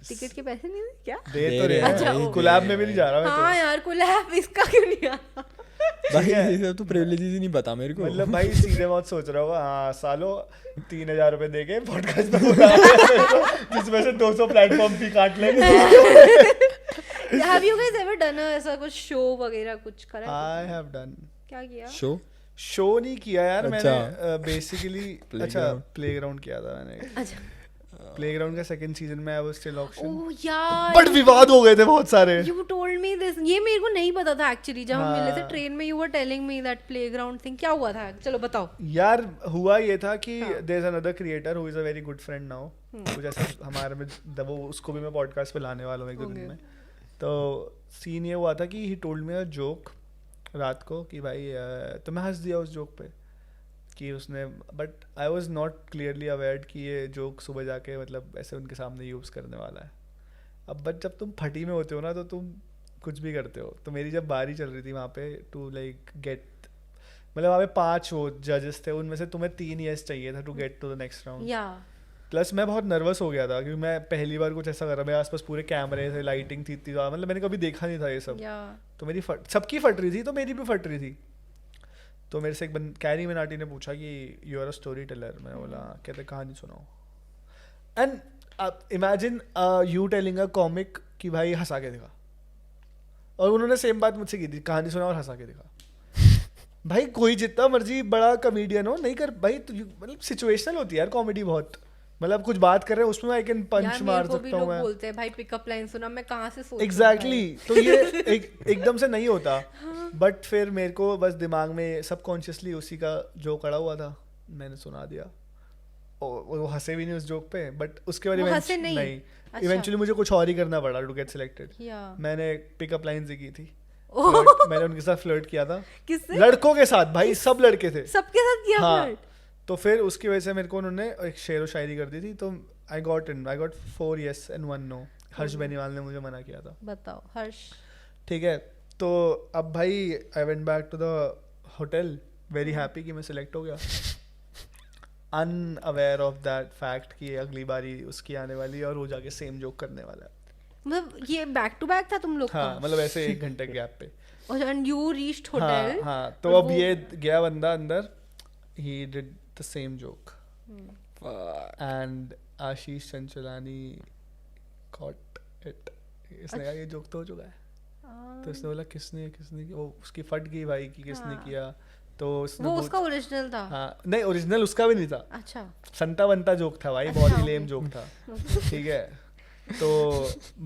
टिकट के पैसे नहीं दे क्या? दे तो रहे हैं. कोलैब में भी नहीं जा रहा मैं. हाँ यार कोलैब इसका क्यों नहीं आ रहा भाई? ये सब तो प्रिविलेजेस ही नहीं पता मेरे को. मतलब भाई सीधे मौत सोच रहा होगा हाँ सालों 3,000 रुपए देके पॉडकास्ट में बुला जिसमें से 200 प्लेटफॉर्म फी काट लेंगे. Have you guys ever done ऐसा कुछ शो वगैरह कुछ करा? I have done. क्या किया? शो नहीं किया यार. मैंने बेसिकली अच्छा प्लेग्राउंड किया था मैंने. अच्छा प्लेग्राउंड का सेकंड सीजन में आई वाज स्टिल ऑक्शन. ओह यार बट विवाद हो गए थे बहुत सारे. You told me this. ये मेरे को नहीं पता था एक्चुअली. जब हम मिले थे ट्रेन में you were telling me that playground thing. क्या हुआ था? चलो बताओ. यार हुआ ये था कि there is another creator who is a very good friend now. कुछ ऐसा हमारे में वो उसको भी मैं पॉडकास्ट पे लाने वाला हूँ एक 2 दिन में. तो सीन ये हुआ था कि ही टोल्ड मी अ जोक रात को कि भाई तो मैं हंस दिया उस जोक पे कि उसने. But I was not clearly aware कि ये जोक सुबह जाके मतलब ऐसे उनके सामने यूज़ करने वाला है. अब बट जब तुम फटी में होते हो ना तो तुम कुछ भी करते हो. तो मेरी जब बारी चल रही थी वहाँ पे टू लाइक गेट, मतलब वहाँ पे 5 वो जजेस थे, उनमें से तुम्हें 3 येस चाहिए था to get to the next round. Plus मैं बहुत नर्वस हो गया था क्योंकि मैं पहली बार कुछ ऐसा कर रहा. मेरे आसपास पूरे कैमरे थे, लाइटिंग थी इतनी, मतलब मैंने कभी देखा नहीं था ये सब. तो मेरी सबकी फट रही थी तो मेरी भी फट रही थी. तो मेरे से एक कैरी मिनाटी ने पूछा कि you are a storyteller. मैं बोला कहते कहानी सुनाओ. And imagine you telling a comic कि भाई हंसा के दिखा. और उन्होंने सेम बात मुझसे की थी, कहानी सुनाओ और हंसा के दिखा. भाई कोई जितना मर्जी बड़ा कॉमेडियन हो नहीं कर भाई. तो मतलब सिचुएशनल होती है यार कॉमेडी बहुत. मतलब कुछ बात कर रहे हैं उसमें आई कैन पंच मार सकता हूँ मैं। बोलते हैं भाई पिकअप लाइन सुना, मैं कहाँ से सोचूं एग्जैक्टली तो ये एकदम से नहीं होता। बट फिर मेरे को बस दिमाग में सबकॉन्शियसली उसी का जोक पड़ा हुआ था, मैंने सुना दिया। वो हंसे भी नहीं उस जोक पे, बट उसके बाद नहीं इवेंचुअली मुझे कुछ और ही करना पड़ा टू गेट सिलेक्टेड। मैंने पिकअप लाइन्स ही की थी। मैंने उनके साथ फ्लर्ट किया था। किससे? लड़कों के साथ भाई, सब लड़के थे, सबके साथ किया फ्लर्ट। तो फिर उसकी वजह से मेरे को उन्होंने एक शेर व शायरी कर दी थी, तो I got 4 yes and 1 no। Harsh Beniwal ने मुझे मना किया था। बताओ हर्ष। ठीक है, तो अब भाई I went back to the hotel very happy कि मैं सिलेक्ट हो गया, अनअवेयर ऑफ दैट फैक्ट कि अगली बारी उसकी आने वाली है और वो जाके सेम जोक करने वाला है। मतलब ये बैक टू बैक था तुम लोग का? हाँ, मतलब ऐसे 1 घंटे गैप पे। And you reached hotel. हाँ, तो अब ये गया बंदा अंदर, he did the same joke and Ashish Chanchalani caught it. इसने कहा ये जोक तो हो चुका है। तो इसने बोला किसने वो उसकी फट गई भाई कि किसने किया। तो वो उसका ओरिजिनल था? हाँ, नहीं ओरिजिनल उसका भी नहीं था। अच्छा, संता बनता जोक था भाई, बहुत ही लेम जोक था। ठीक है, तो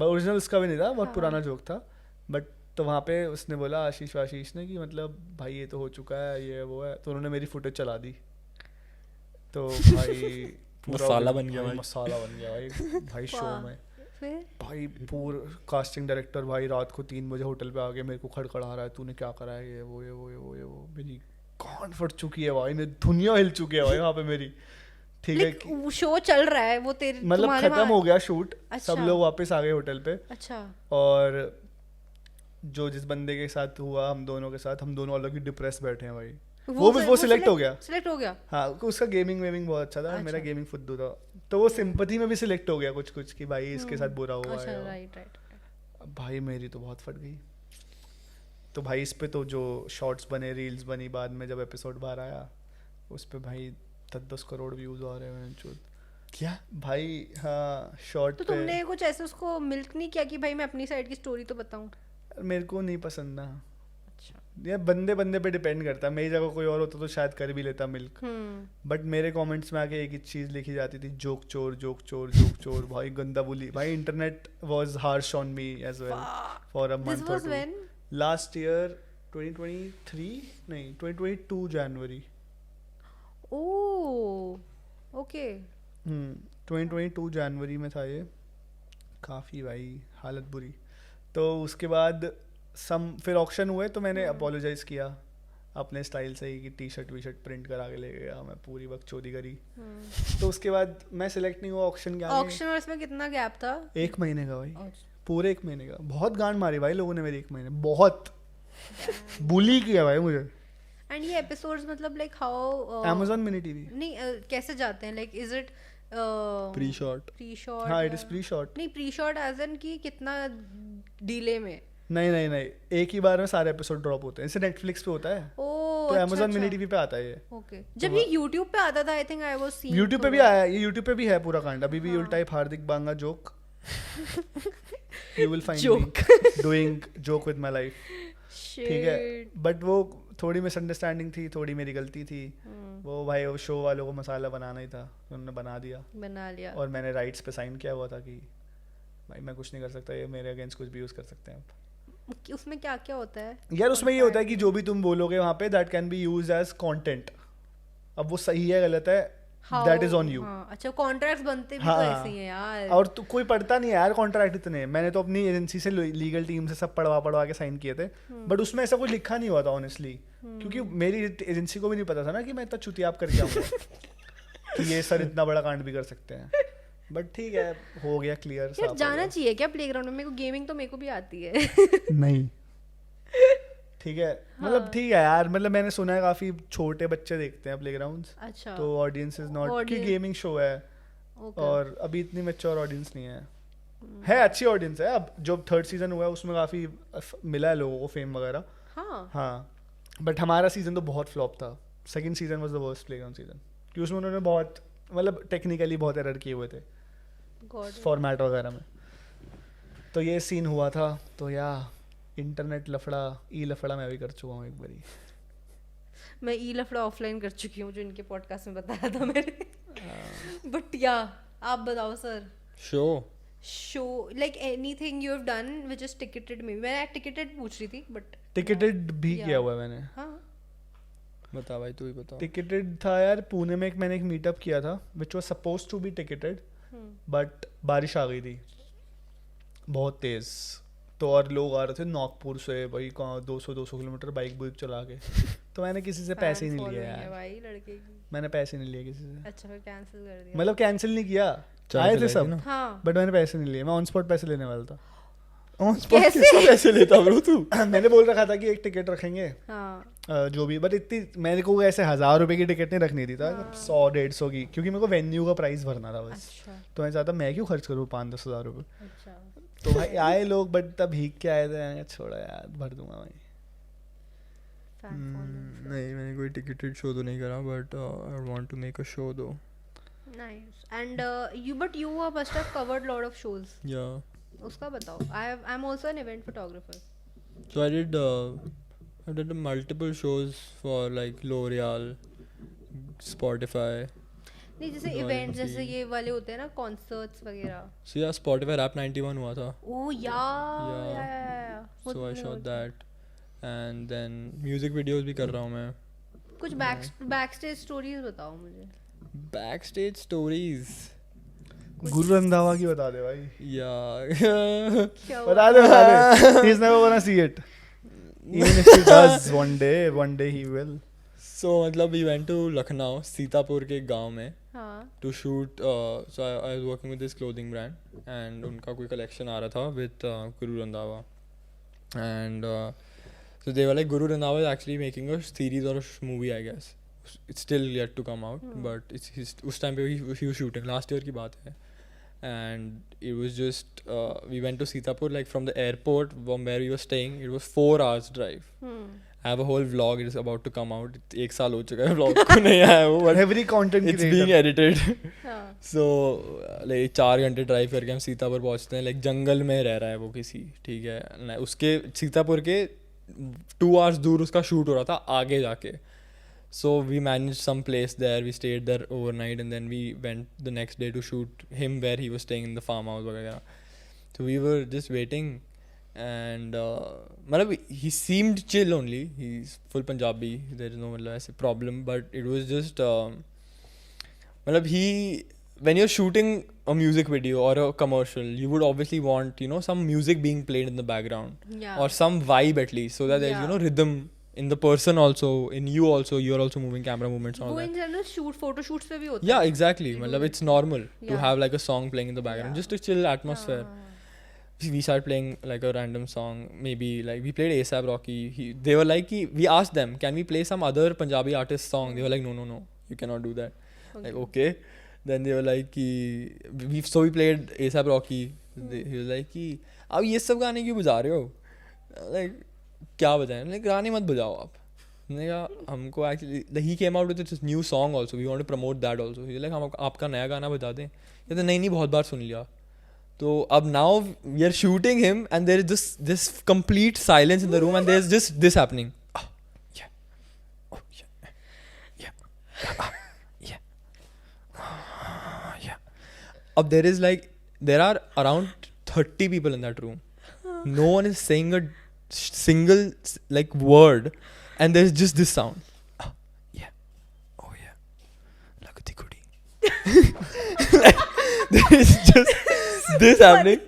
ओरिजिनल उसका भी नहीं था, बहुत पुराना जोक था। बट तो वहाँ पे उसने बोला आशीष ने कि मतलब भाई ये तो हो चुका है, ये वो है। तो उन्होंने मेरी फुटेज चला दी, तो भाई मसाला बन गया भाई शो में। भाई पूरा कास्टिंग डायरेक्टर भाई रात को 3 बजे होटल पे आके मेरे को खड़खड़ा रहा है, तूने क्या करा है, ये वो। मेरी कान फट चुकी है भाई, मेरी दुनिया हिल चुकी है भाई वहाँ पे मेरी। ठीक है, शो चल रहा है वो तेरे मतलब खत्म हो गया शूट। अच्छा। सब लोग वापस आ गए होटल पे। अच्छा। और जो जिस बंदे के साथ हुआ, हम दोनों अलग ही डिप्रेस बैठे हैं भाई। वो सिलेक्ट हो गया। हाँ, उसका गेमिंग बहुत अच्छा था। मेरा गेमिंग फुद्दू था, तो वो सिंपैथी में भी सिलेक्ट हो गया कुछ कि भाई इसके साथ बुरा हुआ है। राइट। भाई मेरी तो बहुत फट गई। तो भाई इस पे तो जो शॉर्ट्स बने, रील्स बनी, बाद में जब एपिसोड बाहर आया उस पे भाई 10 करोड़ व्यूज आ रहे हैं क्या भाई। हाँ, शॉर्ट। तो तुमने कुछ ऐसे उसको मिल्क नहीं किया कि भाई मैं अपनी साइड की स्टोरी तो बताऊं? मेरे को नहीं पसंद ना। अच्छा, ये बंदे पे डिपेंड करता है। मेरी जगह कोई और होता तो शायद कर भी लेता मिल्क। बट मेरे कमेंट्स में आके एक ही चीज लिखी जाती थी, जोक चोर। भाई गंदा बोली भाई। Internet was harsh on me as well for a month और two. Last year 2022 January. Oh okay. 2022 जनवरी में था ये। काफ़ी भाई हालत बुरी। तो उसके बाद फिर ऑक्शन हुए, तो मैंने अपोलोजाइज किया अपने स्टाइल से ही कि टी शर्ट प्रिंट करा के ले गया, मैं पूरी बकचोदी करी। तो उसके बाद मैं सिलेक्ट नहीं हुआ ऑक्शन के आगे। ऑक्शन और इसमें कितना गैप था? 1 महीने का भाई, पूरे 1 महीने का। बहुत गांड मारी भाई लोगों ने मेरी 1 महीने, बहुत बुली किया भाई मुझे। एंड ये एपिसोड्स मतलब like how Amazon mini TV नहीं कैसे जाते हैं? Like is it pre shot? हाँ, इट इज प्री शॉट। नहीं, प्री शॉट एज इन कि कितना डिले में? नहीं, एक ही बार में सारे एपिसोड ड्रॉप होते हैं। इसे नेटफ्लिक्स पे होता है। तो Amazon मिनी टीवी पे आता है ये। ओके। जब ये YouTube पे आता था I think I was seeing. YouTube पे भी आया, ये YouTube पे भी है पूरा कांड। अभी भी you'll type Hardik Banga joke, you will find me doing joke with my life. ठीक है, बट वो थोड़ी मिसअंडरस्टैंडिंग थी, थोड़ी मेरी गलती थी। वो भाई वो शो वालों को मसाला बनाना ही था, उन्होंने बना लिया। और मैंने राइट्स पे साइन किया हुआ था कि भाई मैं कुछ नहीं कर सकता, ये मेरे अगेंस्ट कुछ भी यूज कर सकते हैं। उसमें क्या क्या होता है यार? उसमें ये होता है कि जो भी तुम बोलोगे वहाँ पे that can be used as content. अब वो सही है गलत है, दैट इज ऑन यू। अच्छा, कॉन्ट्रैक्ट्स बनते भी तो ऐसे ही हैं यार। और तो कोई पढ़ता नहीं है यार कॉन्ट्रैक्ट इतने। मैंने तो अपनी एजेंसी से लीगल टीम से सब पढ़वा के साइन किए थे, बट उसमें ऐसा कुछ लिखा नहीं हुआ था ऑनेस्टली, क्योंकि मेरी एजेंसी को भी नहीं पता था ना कि मैं इतना चुतियाप करके आऊंगा कि ये सर इतना बड़ा कांड भी कर सकते हैं। बट ठीक है, हो गया क्लियर। यार जाना चाहिए क्या प्लेग्राउंड में? मेरे को गेमिंग तो मेरे को भी आती है। नहीं ठीक है, मतलब ठीक है यार, मतलब मैंने सुना है काफी छोटे बच्चे देखते हैं प्लेग्राउंड्स। अच्छा। तो ऑडियंस इज नॉट कि गेमिंग शो है। और अभी इतनी मैच्योर ऑडियंस नहीं है अच्छी ऑडियंस है। अब जो 3rd सीजन हुआ है उसमें काफी मिला है लोगों को फेम वगैरह। हाँ, बट हमारा सीजन तो बहुत फ्लॉप था। 2nd season was the worst playground season, क्योंकि उसमें उन्होंने बहुत मतलब टेक्निकली बहुत एरर किए हुए थे फॉर्मेट वगैरह में। तो ये सीन हुआ था। तो इंटरनेट लफड़ा मैं भी कर चुका हूँ एक बारी। मैं लफड़ा ऑफलाइन कर चुकी हूँ, जो इनके पॉडकास्ट में बताया था मैंने। But yeah, आप बताओ sir. Show. Like anything you have done which is ticketed maybe. मैं ticketed पूछ रही थी but. टिकटेड भी Yeah. किया हुआ है मैंने. हाँ. बता भाई, तू ही बता. टिकटेड था यार, पुणे में मैंने एक मीटअप किया था which was suppose to be ticketed, but बारिश आ गई थी बहुत तेज, तो और लोग आ रहे थे नागपुर से भाई, कहाँ 200 किलोमीटर बाइक बुइक चला के. तो मैंने किसी से पैसे ही नहीं लिए यार. भाई लड़के की. मैंने पैसे नहीं लिए किसी से. अच्छा फिर कैंसिल कर दिया. मतलब कैंसिल नहीं किया, चल आए के थे लाएगी सब, ना? हाँ. बट मैंने पैसे नहीं लिए. मैं ऑन स्पॉट पैसे लेने वाला था. ऑन स्पॉट कैसे? किससे पैसे लेता ब्रो तू? मैंने बोल रखा था कि एक टिकट रखेंगे. हाँ. जो भी, बट इतनी मेरे को ऐसे 1000 रुपए की टिकट नहीं रखनी थी था, 100-150 की, क्योंकि मेरे को वेन्यू का प्राइस भरना था बस. अच्छा. तो मैं चाहता मैं क्यों खर्च करूँ 5-10 हज़ार रुपये. अच्छा. तो भाई आए लोग, बट तब भीग के आए थे. मैंने कहा छोड़ा यार, भर दूंगा भाई. Fan following. नहीं, मैंने कोई टिकटेड शो तो नहीं करा, but I want to make a show दो. Nice. And you must have covered lot of shows. या उसका बताओ. I'm also an event photographer. So I did multiple shows for like L'Oreal, Spotify. नहीं जैसे Royal इवेंट जैसे Enfield. ये वाले होते हैं ना कॉन्सर्ट्स वगैरह. So yeah, Spotify Rap 91 हुआ था. Oh Yeah. yeah. So I shot that, and then music videos भी कर रहा हूँ मैं. कुछ backstage stories बताओ मुझे. Backstage stories. गुरु रंधावा की बता दे भाई. Yeah. क्या बता दे. He's never gonna see it. Even if he does, one day he will. So मतलब we went to Lucknow, Sitapur के गांव में. हाँ. To shoot. So I was working with this clothing brand, and उनका कोई collection आ रहा था with Guru Randhawa, and so they were like, Guru Randhawa is actually making a series or a movie, I guess. It's still yet to come out, but उस time पे he was shooting. Last year की बात है, and it was just we went to Sitapur, like from the airport from where we were staying. It was 4 hours drive. I have a whole vlog. It is about to come out. 1 साल हो चुका है vlog को नहीं आया वो, but Every content it's creator. being edited. हाँ. So like 4 घंटे ड्राइव करके हम सीतापुर पहुंचते हैं. लाइक जंगल में रह रहा है वो किसी, ठीक है, उसके सीतापुर के 2 hours दूर उसका शूट हो रहा था आगे जाके. So we managed some place there. We stayed there overnight, and then we went the next day to shoot him where he was staying in the farmhouse वगैरह. So we were just waiting, and मतलब he seemed chill only. He's full Punjabi. There is no मतलब ऐसे problem, but it was just मतलब when you're shooting a music video or a commercial, you would obviously want, you know, some music being played in the background, Yeah. or some vibe at least, so that there's, you know, rhythm in the person also, in you also. You're also moving camera movements and all वो that. in general photo shoots पे भी होता Yeah, है. exactly. We do मतलब it. it's normal to Yeah. have like a song playing in the background, Yeah. just a chill atmosphere. We started playing like a random song. Maybe like we played ASAP Rocky. They were like, we asked them, can we play some other Punjabi artist song? They were like, no, you cannot do that. Like, okay. Then they were like, so we played ASAP Rocky. He was like, अब ये सब गाने क्यों बजा रहे हो? Like, क्या बजाएं? Like, गाने मत बजाओ आप. मैंने कहा हमको actually he came out with this new song also. We want to promote that also. He was like, हम आपका नया गाना बजा दें. कहते नहीं बहुत बार सुन लिया. तो अब now we are shooting him, and there is this complete silence in the room, and there is just this happening. Up there are around 30 people in that room. No one is saying a single like word, and there's just this sound. Lagati kudi. Like, there is just this happening,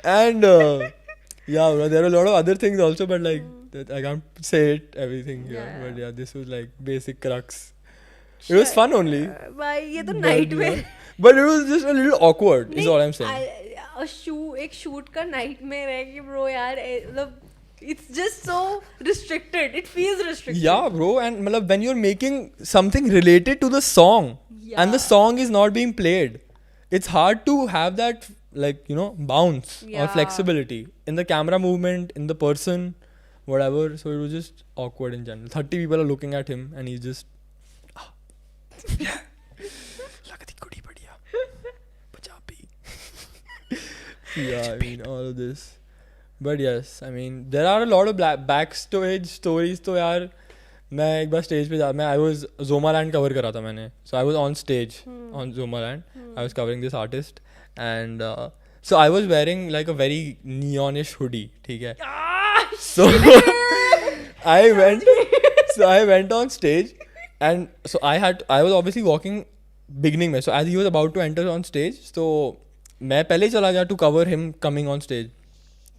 and yeah, bro, there are a lot of other things also, but like that I can't say it everything here. Yeah. But yeah, this was like basic crux. It was fun only. भाई ये तो But, नाइट में. yeah. But it was just a little awkward, is all I'm saying. एक शूट का नाइट में रह के ब्रो यार मतलब it's just so restricted. It feels restricted. Yeah, bro, and malab, when you're making something related to the song, and the song is not being played, it's hard to have that, like, you know, bounce or Yeah. flexibility in the camera movement, in the person, whatever. So it was just awkward in general. 30 people are looking at him, and he's just Lagati kudi badhiya Punjabi. Yeah, I mean all of this. But yes, I mean there are a lot of backstage stories. तो यार मैं एक बार स्टेज पे मैं आई वाज जोमालैंड कवर करा था मैंने, so I was on stage on Zomaland, I was covering this artist and so I was wearing like a very neonish hoodie, ठीक है. सो I went on stage and so I was obviously walking beginning में, so as he was about to enter on stage, so मैं पहले ही चला गया to cover him coming on stage.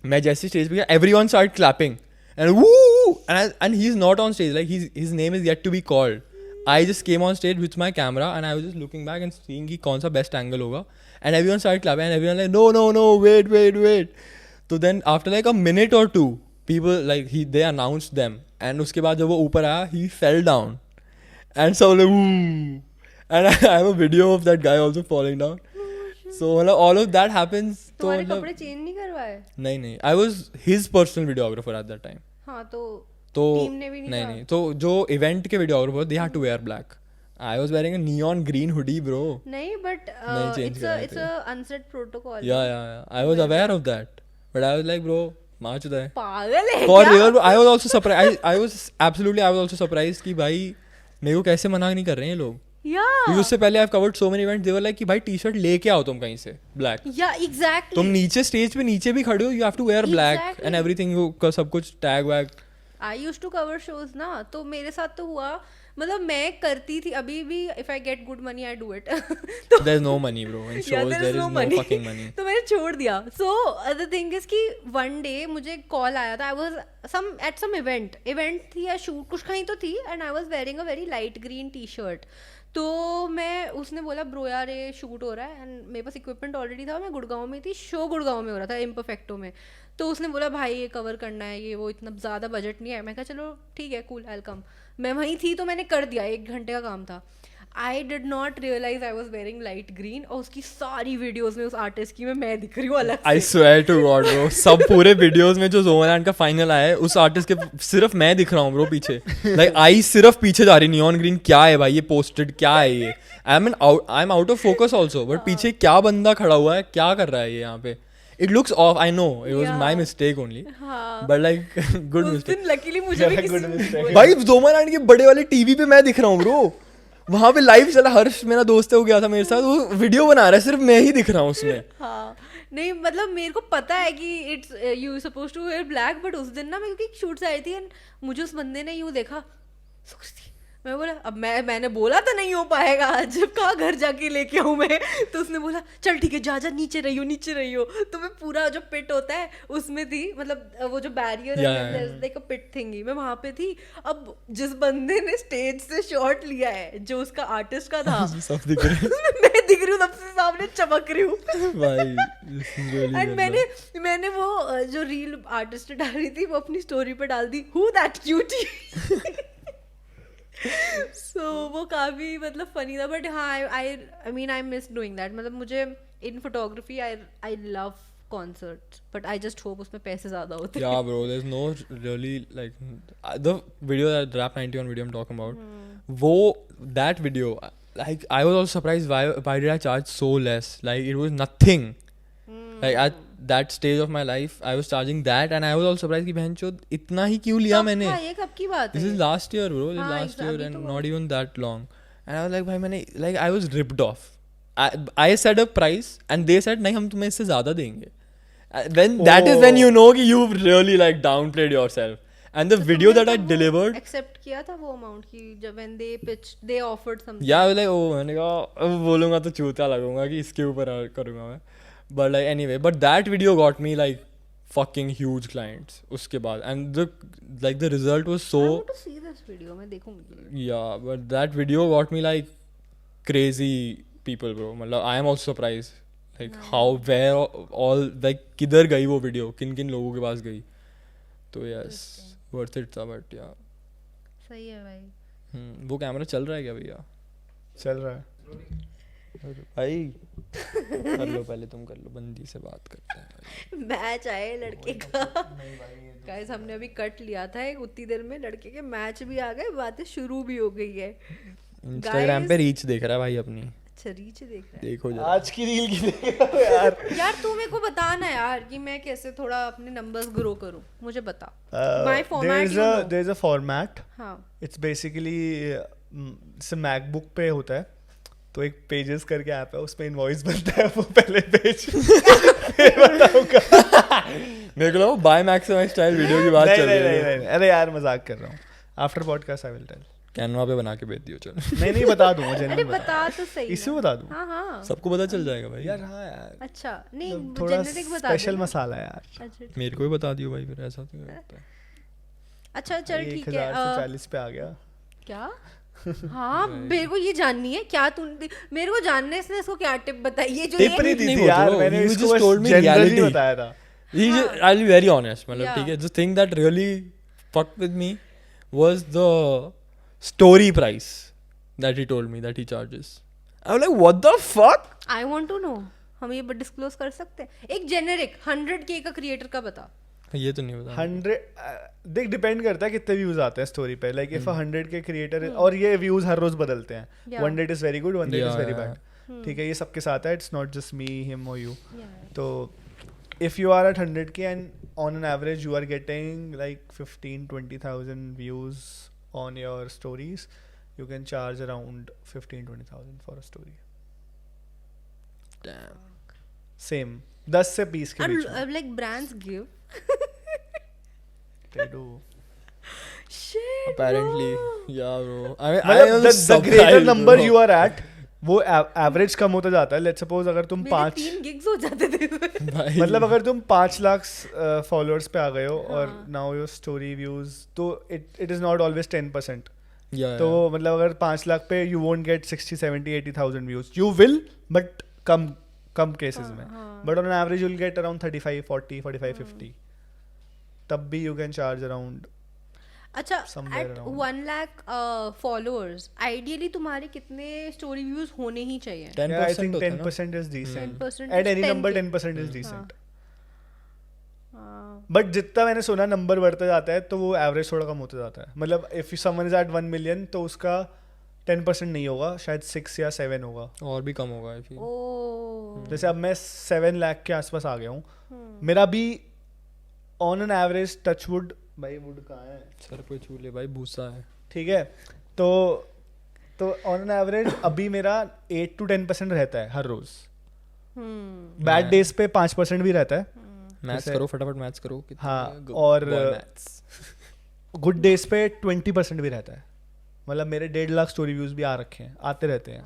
मैं जैसे stage पे गया, everyone started clapping and woo, and he's not on stage, like his name is yet to be called. I just came on stage with my camera and I was just looking back and seeing कि कौन सा best angle होगा, and everyone started clapping and everyone like no wait. So then after like a minute or two, people like they announced them, and उसके बाद जब वो ऊपर आया, he fell down and so like woo, and I have a video of that guy also falling down. So मतलब all of that happens. तुम्हारे कपड़े चेंज नहीं करवाए? नहीं, I was his personal videographer at that time. हाँ तो टीम ने भी नहीं, तो जो इवेंट के videographer they had to wear black. I was wearing a neon green hoodie, bro. नहीं, but it's a unset protocol. Yeah. I was aware of that, but I was like, bro, मार चुदा है. पागल है For क्या? real, I was also surprised. I was also surprised कि भाई मेरे को कैसे मना नहीं कर रहे हैं ये लोग. Yeah. उससे पहले I've covered so many events. They were like कि भाई टी-शर्ट लेके आओ तुम कहीं से black. Yeah, exactly. तुम नीचे स्टेज पे नीचे भी खड़े हो, you have to wear black Exactly. and everything. सब कुछ tag wag. I used to cover shows ना, तो मेरे साथ तो हुआ, मतलब मैं करती थी अभी भी, if I get good money I do it. तो There's no money, bro. In shows there is no fucking money. तो मैंने छोड़ दिया. So the thing is कि one day मुझे कॉल आया था, I was at some event थी या शूट कुछ कहीं तो थी, and I was wearing a very light green t-shirt. तो मैं उसने बोला ब्रो यार ये शूट हो रहा है, एंड मेरे पास इक्विपमेंट ऑलरेडी था, मैं गुड़गांव में थी, शो गुड़गांव में हो रहा था इम्परफेक्टो में. तो उसने बोला भाई ये कवर करना है, ये वो इतना ज़्यादा बजट नहीं है. मैं कहा चलो ठीक है कूल, आई विल कम. मैं वहीं थी तो मैंने कर दिया, 1 घंटे का काम था. I did not realise I was wearing light green, और उसकी सारी वीडियोज में उस आर्टिस्ट की मैं दिख रही हूँ अलग से. I swear to God, bro. सब पूरे वीडियोस में जो जोमालैंड का फाइनल आया है, उस आर्टिस्ट के सिर्फ मैं दिख रहा हूँ ब्रो पीछे. लाइक आई सिर्फ पीछे जा रही, नियॉन ग्रीन क्या है भाई ये पोस्टेड, क्या है ये. I am out of focus also, but पीछे क्या बंदा खड़ा हुआ है, क्या कर रहा है ये यहाँ पे. It looks off. I know it was my mistake only, but like good mistake. Luckily मुझे भी किसी भाई जोमालैंड के बड़े वाले टीवी पे मैं दिख रहा हूँ ब्रो. वहाँ पे लाइव चला, हर्ष मेरा दोस्त है वो गया था मेरे साथ, वो वीडियो बना रहा है, सिर्फ मैं ही दिख रहा हूँ उसमें. हाँ नहीं मतलब मेरे को पता है कि it's you suppose to wear black, but उस दिन ना मैं क्योंकि शूट से आई थी, एंड मुझे उस बंदे ने यूँ देखा, सुकृति, मैं बोला अब मैंने बोला था नहीं हो पाएगा आज, कहाँ घर जाके लेके आऊँ मैं. तो उसने बोला चल ठीक है जा नीचे रही हो. तो मैं पूरा जो पिट होता है उसमें थी, मतलब वो जो बैरियर है लाइक अ पिट थिंगी, मैं वहाँ पे थी. अब जिस बंदे ने स्टेज से शॉट लिया है जो उसका आर्टिस्ट का था, सब दिख रहे हैं. मैं दिख रही हूँ सबसे सामने, चमक रही हूँ भाई. एंड मैंने वो जो रील आर्टिस्ट ने डाली थी वो अपनी स्टोरी पे डाल दी, हु दैट क्यूटी. So वो काफ़ी मतलब फनी था, बट हाँ I mean I miss doing that. मतलब मुझे in photography I love concerts, but I just hope उसमें पैसे ज़्यादा होते. Yeah bro, there's no really like the video that Rap 91 video I'm talking about, वो that video, like I was also surprised why did I charge so less, like it was nothing. Like at that stage of my life I was charging that, and I was also surprised कि बहनचोद इतना ही क्यों लिया मैंने. ये कब की बात है? This is last year bro, this is last year and not even that long, and I was like भाई मैंने like I was ripped off. I said a price and they said नहीं हम तुम्हें इससे ज़्यादा देंगे. Then that is when you know कि you've really like downplayed yourself. And the video that I delivered, accept किया था वो amount की जब when they pitched, they offered something. Yeah, I was like oh मैंने कहा अब बोलूँगा तो चूतिया लगूंगा कि इसके ऊपर करूँगा मैं. But like anyway, but that video got me like fucking huge clients उसके बाद, and the result was so. I want to see this video, मैं देखूँगी. Yeah, but that video got me like crazy people bro. मतलब I am also surprised like how where all like किधर गई वो video, किन लोगों के पास गई. तो yes, worth it था, but yeah. सही है भाई. वो कैमरा चल रहा है क्या भैया? चल रहा है भाई. कर लो पहले, तुम कर लो, बंदी से बात करते हैं. मैच आए लड़के का. गाइस हमने अभी कट लिया था एक, उतनी देर में लड़के के मैच भी आ गए, बातें शुरू भी हो गई है. इंस्टाग्राम पे रीच देख रहा है भाई अपनी. अच्छा रीच देख रहा है देखो जरा। आज की रील की देख रहा हूँ यार. यार तू मेरे को बता ना यार कि मैं कैसे थोड़ा अपने नंबर्स ग्रो करूं, मुझे बता. My format you know. there is a format. हाँ It's basically जैसे मैकबुक पे होता है तो एक पेजेस करके ऐप है, उसमें इनवॉइस बनता है, वो पहले पेज बताऊंगा. मेरे को लगा बाय मैक्सिमाइज स्टाइल वीडियो की बात नहीं चल नहीं रही नहीं है. नहीं, अरे यार मजाक कर रहा हूँ. After podcast I will tell. Canva पे बना के भेज दियो चल. नहीं बता दूंगा अरे जेन्युइन बता तो सही इसी ना. बता दूं. हाँ हाँ सबको पता चल जाएगा भाई. यार हाँ यार अच्छा नहीं थोड़ा जेनेरिक बता स्पेशल देना. मसाला यार. अच्छा मेरे को भी बता दियो भाई, फिर ऐसा तो होता है. अच्छा चल ठीक है. 1040 पे आ गया. क्या हाँ मेरे को ये जाननी है क्या तू मेरे को जानना है इसने इसको क्या टिप बताई है जो टिप नहीं दी थी यार, मैंने You इसको just told me generally reality. बताया था. I'll be very honest, मतलब Yeah. ठीक है. The thing that really fucked with me was the story price that he told me that he charges. I was like, what the fuck? I want to know. हम ये डिस्क्लोज कर सकते हैं. एक जेनेरिक 100K का क्रिएटर का बता. ये तो नहीं बता. 100 देख डिपेंड करता है कितने व्यूज आते हैं स्टोरी पे. लाइक इफ 100 के क्रिएटर और ये व्यूज हर रोज बदलते हैं. Yeah. One day is very good, one day is Yeah, very yeah. Bad. ठीक है, ये सबके साथ है. It's not just me him और यू. Yeah. तो if you are at 100K and on an average you are getting like 15-20,000 views on your stories, you can charge around 15-20,000 for a story. Damn. Same 10 से 20 के बीच में. Like brands give. They do. Shit Apparently, yeah, bro. I mean, I मतलब am the greater surprised, number bro. you are at, वो एवरेज कम होता जाता है. लेट्स सपोज अगर तुम मेरे 5 3 gigs हो जाते थे. भाई. मतलब अगर तुम 5 लाख फॉलोअर्स पे आ गए हो और हाँ. नाउ योर स्टोरी व्यूज, तो it is not always 10%. Yeah, तो yeah. मतलब अगर 5 लाख पे you won't get 60-70-80,000 views. You will but कम केसेस में. हाँ. But on average you will get around 35-40-45-50. तब भी यू कैन चार्ज अराउंड. अच्छा Somewhere at around. 1 lakh followers ideally तुम्हारे कितने स्टोरी व्यूज होने ही चाहिए. 10% आई थिंक होता है ना? 10% is decent. 10% at any number 10K. 10% is decent. हाँ. बट जितना मैंने सुना नंबर बढ़ता जाता है तो वो एवरेज थोड़ा कम होता जाता है. मतलब if someone is at 1 million तो उसका 10% नहीं होगा, शायद 6 या 7 होगा. और भी कम होगा. I feel. ओह. जैसे अब मैं 7 लाख के आसपास आ गया हूँ. मेरा भी ऑन एन एवरेज टचवुड, भाई वुड कहाँ है, सर पे छू ले भाई, भूसा है. ठीक है, तो ऑन एन एवरेज अभी मेरा 8-10% रहता है हर रोज. बैड डेज पे 5% भी रहता है. मैथ्स जैसे- करो फटाफट, मैथ्स करो. कितना हाँ, है? और Boy maths. गुड डेज पे 20% भी रहता है. मतलब मेरे 1.5 लाख स्टोरी व्यूज भी आ रखे हैं, आते रहते हैं.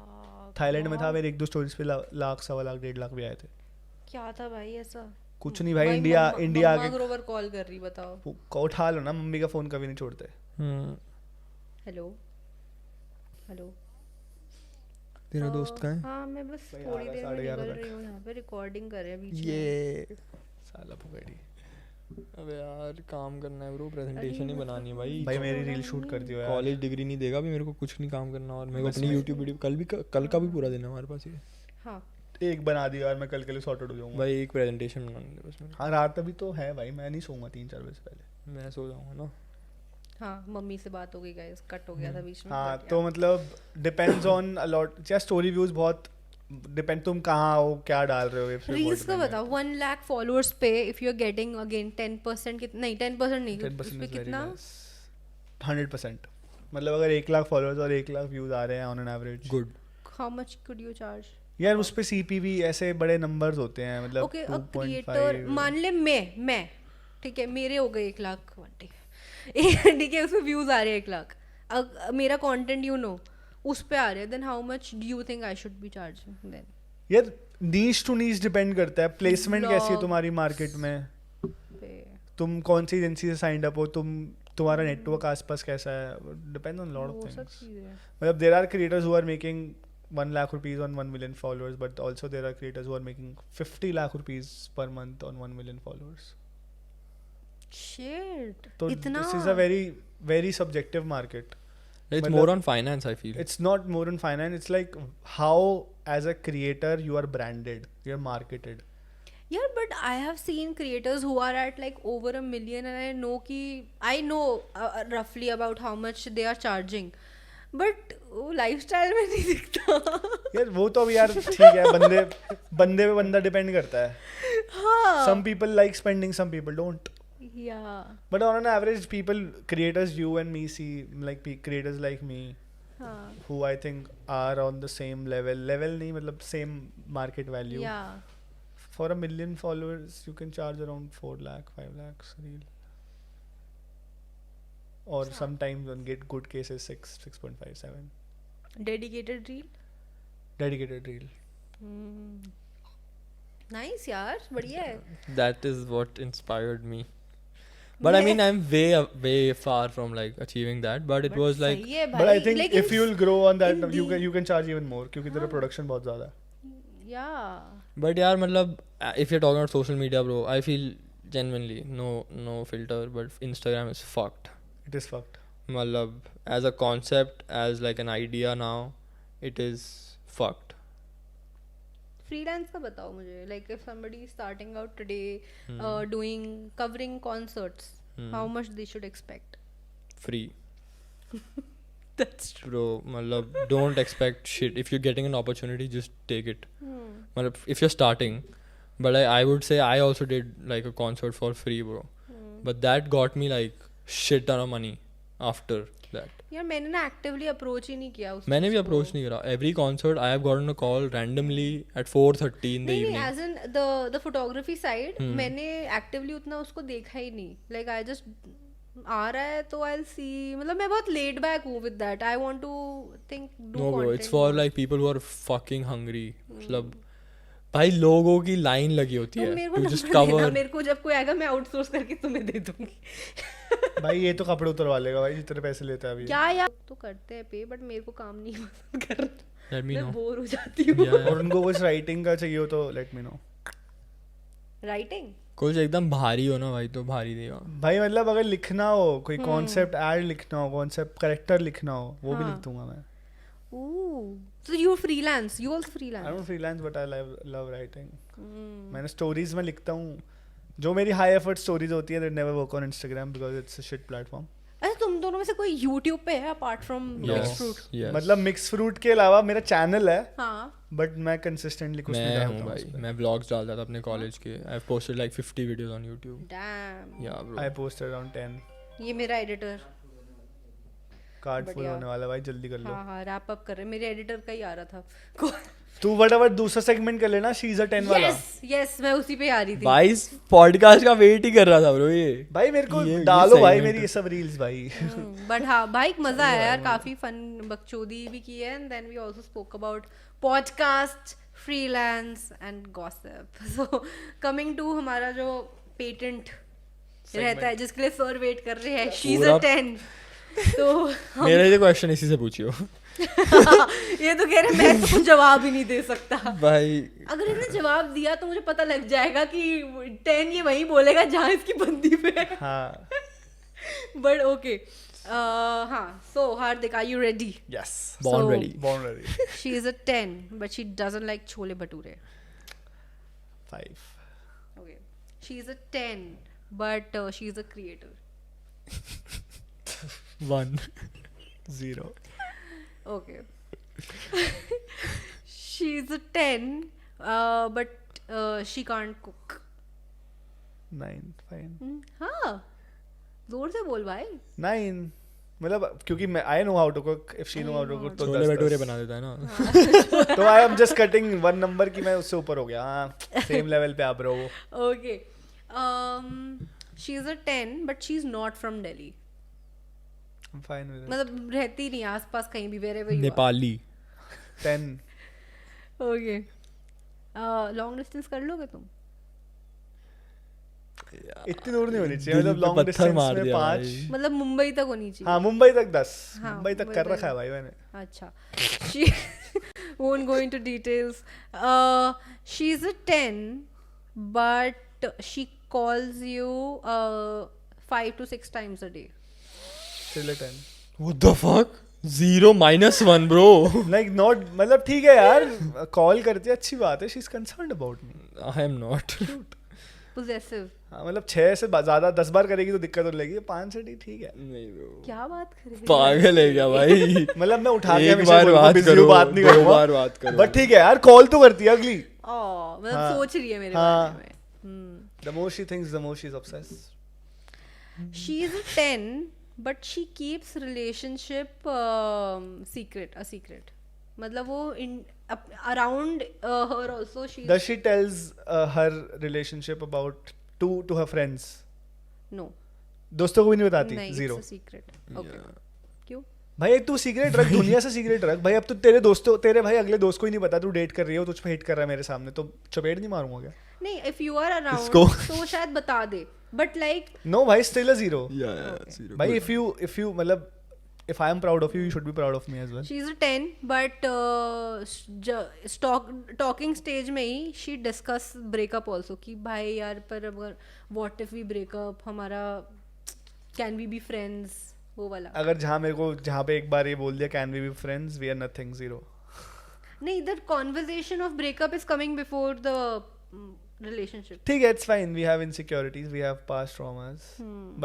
थाईलैंड में था, मेरे 1-2 स्टोरीज पे लाख, 1.25 लाख, 1.5 लाख भी आए थे. क्या था भाई ऐसा. कुछ नहीं भाई, इंडिया आगे ग्रोवर कॉल कर रही, बताओ. को उठा लो ना, मम्मी का फोन कभी नहीं छोड़ते. Hello hello. तेरा दोस्त कहाँ है? हाँ मैं बस भाई, थोड़ी आ देर रहा में 11:30 निकल तक. रही हूँ. यहाँ पे रिकॉर्डिंग कर रहे हैं बीच में. ये साला पुगड़ी. अबे यार काम करना है ब्रो, प्रेजेंटेशन ही बनानी है भाई. भाई मेरी रील शूट कर दियो यार. कॉलेज डिग्री नहीं देगा अभी मेरे को, कुछ नहीं काम करना. और मेरे को अपनी यूट्यूब वीडियो कल का भी पूरा देना हमारे पास. ये हाँ एक बना दियो यार, मैं कल के लिए सॉर्टेड हो जाऊंगा. भाई एक प्रेजेंटेशन बनानी है बस मेरे हाँ रात अभी तो है भाई, मैं नहीं सोऊंगा 3-4 बजे से पहले. को. मैं सो जाऊंगा ना. हाँ मम्मी से बात हो गई गाइस, कट हो गया था बीच में. हाँ but तो yeah. मतलब डिपेंड्स ऑन अलॉट. क्या स्टोरी व्यूज बहुत डिपेंड, तुम कहाँ हो, क्या डाल रहे हो. वेब से रील्स का बहुत बताओ. 1 लाख फॉलोअर्स पे if you are getting again 10% कितना, नहीं 10% नहीं, 10% उस पे is very कितना. less. 100%. मतलब अगर 1 लाख फॉलोअर्स और 1 लाख व्यूज आ रहे हैं on an average, good. How much could you charge. यार उस पे सीपीवी ऐसे बड़े नंबर्स होते हैं. मतलब ओके अ क्रिएटर मान ले मैं ठीक है, मेरे हो गए 1 लाख. ठीक है, उसमें व्यूज आ रहे हैं 1 लाख. मेरा कंटेंट यू नो उस पे आ रहे हैं, then how much do you think I should be charging then. यार नीश टू नीश डिपेंड करता है. प्लेसमेंट कैसी है Vlog. तुम्हारी मार्केट में, तुम कौन सी एजेंसी से साइंड अप हो, तुम्हारा नेटवर्क आसपास कैसा है. Depend on lot of things. मतलब there are creators who are making 1 lakh rupees on 1 million followers, but also there are creators who are making 50 lakh rupees per month on 1 million followers. Shit. So इतना. this is a very very subjective market. It's मतलब- more on finance, I feel. It's not more in finance. It's like how as a creator you are branded, you are marketed. Yeah, but I have seen creators who are at like over 1 million, and I know roughly about how much they are charging. But वो लाइफस्टाइल में नहीं दिखता. यार वो तो अभी यार ठीक है, बंदे पे बंदा डिपेंड करता है. हाँ. Some people like spending, some people don't. Yeah. But on an average, people, creators you and me see, like creators like me, हाँ. who I think are on the same level नहीं मतलब same market value. Yeah. For 1 million followers, you can charge around 4 lakh, 5 lakhs reel. Or sometimes on get good cases 6.5, 7. Dedicated reel. Dedicated reel. Nice यार, बढ़िया है. That is what inspired me. But I mean, I'm way far from like achieving that. But it was like, सही है But I भाई, think लेकिन if you'll grow on that, in you can charge even more क्योंकि तेरा हाँ. production बहुत ज़्यादा है. Yeah. but यार मतलब if you're talking about social media, bro, I feel genuinely no filter, but Instagram is fucked. It is fucked. मतलब as a concept, as like an idea now, it is fucked. Freelance का बताओ मुझे. Like if somebody is starting out today, covering concerts, how much they should expect? Free. That's true. Bro, मतलब don't expect shit. If you're getting an opportunity, just take it. मतलब if you're starting, but I would say I also did like a concert for free, bro. But that got me like shit ton of money after that. यार मैंने ना एक्टिवली अप्रोच ही नहीं किया उस मैंने भी चीज़ को. अप्रोच नहीं करा. Every concert I have gotten a call randomly at 4:30 in the नहीं evening. As in the photography side मैंने एक्टिवली उतना उसको देखा ही नहीं. लाइक आई जस्ट आ रहा है तो आई विल सी. मतलब मैं बहुत लेट बैक हूँ with that. I want to think do No, bro, it's content. for like people who are fucking hungry. मतलब भाई लोगों की लाइन लगी होती तुम है मेरे को to just नंबर देना. cover. मेरे को जब कोई आएगा मैं आउटसोर्स करके तुम्हें दे दूंगी. भाई ये तो कपड़े उतरवा लेगा भाई जितने पैसे लेता है अभी. क्या यार तो करते हैं पे, बट मेरे को काम नहीं पसंद करना. Let me मैं know. बोर हो जाती हूँ. Yeah, yeah. और उनको कुछ राइटिंग का चाहिए हो तो लेट मी नो. राइटिंग. कुछ एकदम भारी हो ना भाई तो भारी देगा. भाई मतलब अगर लिखना हो, कोई कॉन्सेप्ट ऐड लिखना हो, कॉन्सेप्ट करेक्टर लिखना हो, वो भी लिख दूंगा मैं. So you freelance. You also freelance. I don't freelance but I love writing. मैंने स्टोरीज में लिखता हूँ. जो मेरी हाई एफर्ट स्टोरीज होती है they never work on Instagram because it's a shit platform. अच्छा तुम दोनों में से कोई YouTube पे है अपार्ट फ्रॉम MixedFruit? Yes. मतलब मिक्स फ्रूट के अलावा मेरा चैनल है, हाँ. बट मैं कंसिस्टेंटली कुछ नहीं मैं डालता हूँ हूँ भाई. उस पे. मैं vlogs डालता था अपने कॉलेज के. I've posted like 50 videos on YouTube. Damn. Yeah, bro. I posted around 10. ये मेरा एडिटर. कार्ड फुल बढ़िया. होने वाला भाई, जल्दी कर लो. हाँ हाँ रैप अप कर रहे. मेरे एडिटर का ही आ रहा था. तू फटाफट दूसरा सेगमेंट कर लेना, शी इज अ 10 वाला. यस मैं उसी पे आ रही थी. भाई इस पॉडकास्ट का वेट ही कर रहा था ब्रो ये. भाई मेरे को ये डालो भाई segment मेरी ये सब रील्स भाई. बट हाँ भाई मजा आया यार. काफी फन बकचोदी भी की है. And then we also spoke about podcast, freelance and gossip. So coming to हमारा जो पेटेंट रहता है जिसके लिए सर वेट कर रहे हैं. She is a 10. तो मेरा ये क्वेश्चन इसी से पूछियो. ये तो कह रहे मैं तो कुछ जवाब ही नहीं दे सकता भाई. अगर इसने जवाब दिया तो मुझे पता लग जाएगा कि 10 ये वही बोलेगा जहाँ इसकी बंदी पे है. हाँ. But okay. हाँ. So Hardik, are you ready? Yes. Born So- ready. Born ready. She is a 10 but she doesn't like chole bhature. 5. Okay. She is a 10 but she is a creator. 1. 0. Okay. She's a 10, but she can't cook. 9. Fine. हाँ. जोर से बोल भाई. 9. मतलब क्योंकि मैं I know how to cook, if she know how to cook तो छोले 10. भटूरे बना देता है ना. तो I am just cutting 1 number की मैं उससे ऊपर हो गया. हाँ सेम लेवल पे आप bro. Okay. She's a 10 but she's not from Delhi. I'm fine with it. मतलब रहती नहीं आसपास कहीं भी. wherever you are. Nepali. 10. Okay. Long distance कर लोगे तुम? इतनी दूर नहीं होनी चाहिए. दिल मतलब पे लॉन्ग पत्थर डिस्टेंस मार में दिया 5. भाई. मतलब मुंबई तक होनी चाहिए. हाँ मुंबई तक 10. हाँ, मुंबई तक मुंबई कर तक. रखा है भाई मैंने. अच्छा. She won't go into details. She's a 10 but she calls you 5 to 6 times a day. Still a 10. What the fuck? 0 -1 bro. Like not मतलब ठीक है यार, कॉल करती है अच्छी बात है. She's concerned about me. I am not. possessive. हाँ मतलब 6 से ज़्यादा 10 बार करेगी तो दिक्कत हो लगेगी, 5 से ठीक है. नहीं bro. क्या बात कर रहे हो? पागल है क्या भाई? मतलब मैं उठा के एक हमेशा बार बोलूँगा बात बिजी हूँ, करो, बात नहीं 2 करूँगा, बार बात करो. बट ठीक है यार, कॉल तो करती है अगली. मतलब हाँ. सोच रही है मेरे हाँ. बारे में. The more she thinks, the more she's obsessed. She is a 10, but she keeps relationship a secret. मतलब वो around her also she. Does she tells her relationship about to her friends? No. दोस्तों को भी नहीं बताती? नहीं, Zero. it's a secret. Okay. क्यों? भाई तू सीक्रेट रख, दुनिया से सीक्रेट रख भाई. अब तो तेरे भाई अगले दोस्त को ही नहीं पता तू डेट कर रही हो, तुझ पे हिट कर रहा है मेरे सामने, तो चपेट नहीं मारूंगा क्या? नहीं, if you are around इसको. तो वो शायद बता दे, but like No भाई, still a zero. Yeah, Okay. zero. भाई Good. if you मतलब if I am proud of you, you should be proud of me as well. she's a 10, but talking stage में ही she discuss breakup also कि भाई यार पर अगर what if we break up, हमारा can we be friends, वो वाला. अगर जहाँ पे एक बार ये बोल दिया can we be friends, we are nothing, zero. नहीं, the conversation of breakup is coming before the relationship. ठीक है, it's fine, we have insecurities, we have past traumas.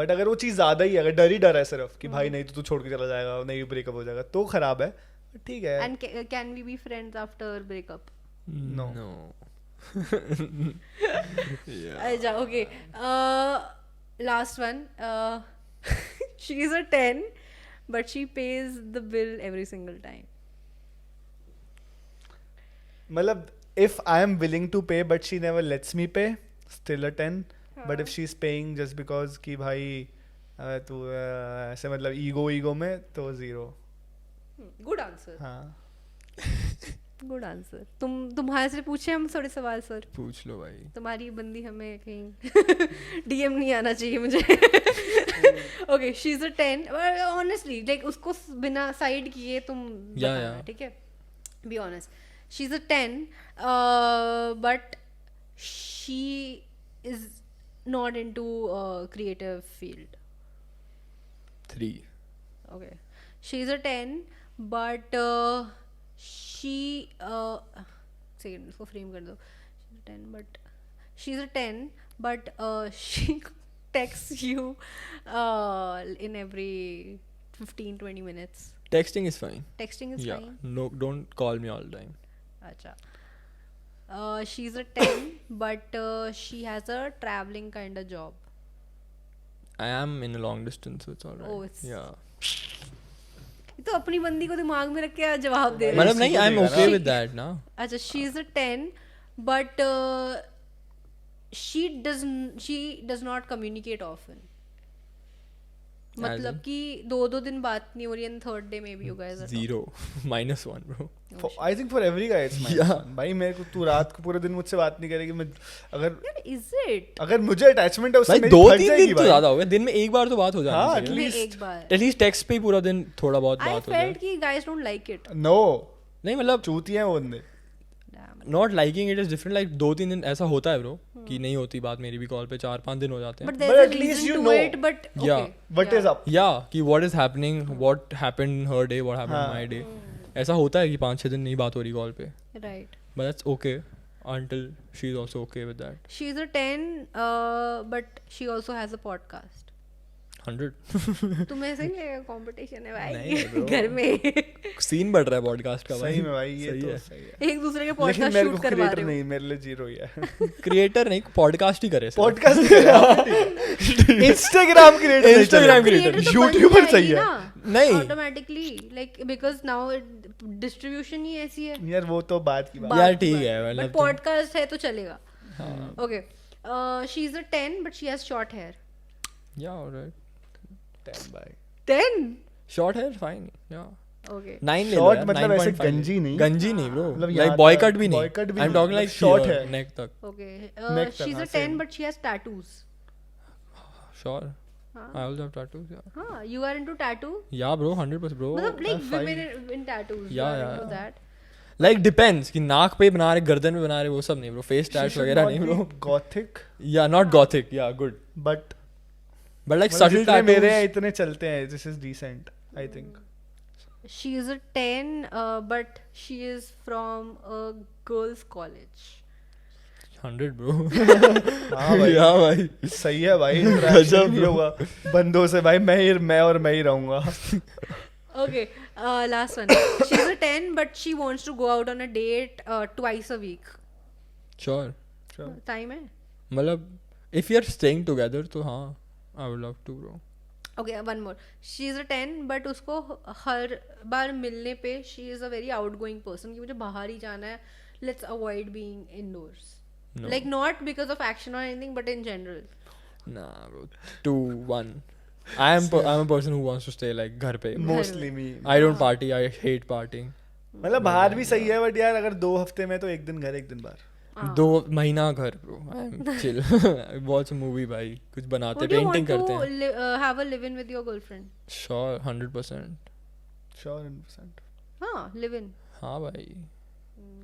But अगर वो चीज़ ज़्यादा ही है, अगर डर ही डर है सिर्फ कि भाई नहीं तो तू छोड़ के चला जाएगा, नहीं ब्रेकअप हो जाएगा, तो खराब है. ठीक है. And can we be friends after breakup? No. No. Yeah. अच्छा, okay. Last one. She is a 10, but she pays the bill every single time. मतलब if I am willing to pay but she never lets me pay, still a 10. But if she's paying just because कि भाई तू ऐसे मतलब ईगो में, तो 0. Good answer. हाँ. Good answer. तुम्हारे से पूछे हम थोड़े सवाल सर. पूछ लो भाई. तुम्हारी बंदी हमें कहीं DM नहीं आना चाहिए मुझे. Okay, she's a 10. But honestly, like उसको बिना साइड किए तुम बताना, ठीक है? Be honest. She's a 10, but she is not into creative field. 3. Okay. She's a 10, but she second इसको frame कर दो. She's a 10, but she texts you in every 15-20 minutes. Texting is fine. Texting is Yeah. fine. No, don't call me all the time. Acha. She's a 10, but she has a traveling kind of job. I am in a long distance, so it's alright. Oh, it's- Yeah. ये तो अपनी बंदी को दिमाग में रख के जवाब दे रहे मतलब नहीं, को I'm देगा okay ना. with that ना. अच्छा, she's a 10, but she does not communicate often. मतलब in? कि 2 दिन बात नहीं हो रही है, थर्ड डे में भी होगा ऐसा. 0. -1 bro. I think for every guy it's minus Yeah. 1. भाई मेरे को तू रात को पूरे दिन मुझसे बात नहीं करेगी, मैं यार, is it? अगर मुझे अटैचमेंट है उससे भाई मेरी 2-3 फट जाएगी दिन तो भाई. ज्यादा हो गया. दिन में एक बार तो बात हो हाँ, जानी चाहिए. at least. एक बार. At least text पे ही पूरा दिन थोड़ा बहुत I बात हो जाए. felt कि guys don't like it. No. नहीं मतलब चूतियां हैं वो बंदे. Damn. Not liking it is different. Like 2-3 दिन ऐसा होता है ब्रो कि नहीं होती बात मेरी भी कॉल पे. 4-5 दिन हो जाते हैं. But But there's at a least reason you to know. it, but Yeah. okay. What is up? या कि what is happening, what happened her day, what happened हाँ. my day. ऐसा होता है कि 5-6 दिन नहीं बात हो रही कॉल पे. Right. But that's okay until she's also okay with that. She's a 10, but she also has a podcast. 100. तुम्हें सही लगेगा कंपटीशन है नहीं भाई है bro. घर में सीन बढ़ रहा है पॉडकास्ट का भाई. सही में भाई, ये सही तो है. सही है. एक दूसरे के लेकिन पॉडकास्ट मेरे को शूट करवा क्रिएटर रहे हो. नहीं, मेरे लिए 0 ही है. क्रिएटर नहीं, पॉडकास्ट ही करे. Podcast Instagram creator, Instagram creator. Creator तो यूट्यूबर बन सही जाएगी है. ना, नहीं. Automatically, like because now distribution ही ऐसी है. यार वो तो बात की बात. यार ठीक है, बट मतलब पॉडकास्ट है तो चलेगा. हाँ. Okay. She is a 10, but she has short hair. Yeah, alright. 10 भाई. 10. Short hair fine. Yeah. Okay. 9 ले लो Short यार, मतलब ऐसे 9.5. गंजी नहीं. गंजी नहीं bro. मतलब Like यहाँ boy तक- cut भी boy नहीं. cut भी I'm नहीं, talking like मतलब short here, है. neck तक. ओके. Neck शी इज तक, अ हाँ, 10, same. But she has tattoos. Sure. हाँ. I also have tattoos. Yeah. हाँ, you are into tattoo? Yeah bro, 100% bro. मतलब like fine. women in tattoos. Yeah, you are yeah, into yeah. that. Like depends कि नाक पे बना रहे, गर्दन में बना रहे, वो सब नहीं bro. Face She tats should वगैरह not नहीं be bro. gothic, Yeah, not gothic. Yeah, good. but But like मतलब subtle जितने मेरे हैं tattoos. इतने चलते हैं. This is decent, I think. She is a 10, but she is from a girls' college. 100 bro. हाँ भाई, हाँ भाई, सही है भाई, interaction नहीं होगा बंदों से भाई, मैं ही रहूंगा. Okay, last one. She's a 10 but she wants to go out on a date twice a week. sure. Time है? मतलब if you're staying together तो हाँ, I would love to bro. Okay, one more. She is a 10 but उसको हर बार मिलने पे she is a very outgoing person कि मुझे बाहर ही जाना है. Let's avoid being indoors. No. Like not because of action or anything but in general. Nah bro, 2-1. I'm a person who wants to stay like घर पे. Mostly me. I don't party, I hate partying. मतलब बाहर भी सही है, बट यार अगर 2 हफ्ते में तो 1 दिन घर 1 दिन बाहर. 2 महीना घर bro. I'm chill. Watch a movie भाई, कुछ बनाते, Would you painting want करते हैं. to have a live-in with your girlfriend? Sure, 100%. Sure 100%. हाँ, live-in. हाँ भाई,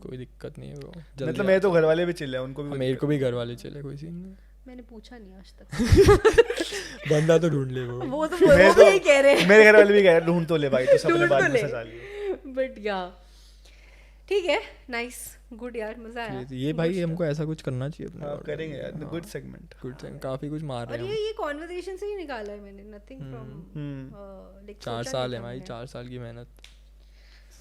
कोई दिक्कत नहीं है bro. मतलब मेरे तो घर वाले भी चिल है, उनको भी मेरे को भी घर वाले चले, कोई सीन नहीं. मैंने पूछा नहीं आज तक. बंदा तो ढूंढ ले वो. वो तो यही कह रहे हैं. मेरे घर वाले भी कह रहे ढूंढ तो ले भाई, तो सबने ढूंढ बाद तो में ले. सजा लिया. बट या ठीक है, नाइस, गुड यार, मजा आया. ये भाई हमको ऐसा कुछ करना चाहिए अपने. हाँ करेंगे यार, गुड सेगमेंट. गुड सेगमेंट, काफी कुछ मार और रहे हैं. ये कॉन्वर्सेशन से ही निकाला है मैंने, नथिंग फ्रॉम लाइक 4 साल है भाई, 4 साल की मेहनत.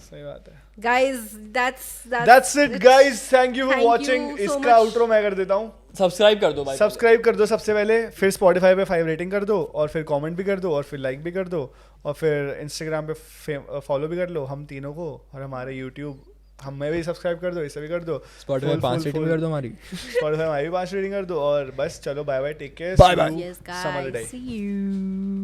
सही बात है. Guys, That's it guys, thank you for Thank you watching. so इसका much. आउटरो मैं कर देता हूँ. सब्सक्राइब कर दो भाई. सब्सक्राइब कर दो सबसे पहले, फिर Spotify पे 5 रेटिंग कर दो, और फिर कमेंट भी कर दो, और फिर लाइक भी कर दो, और फिर Instagram पे फॉलो भी कर लो हम तीनों को, और हमारे YouTube हमें भी सब्सक्राइब कर दो, इसे भी कर दो. Spotify 5 रेटिंग कर दो हमारी. Spotify हमारी भी 5 रेटिंग कर दो, और बस चलो bye bye, take care, Bye bye. yes some other day. guys, see you.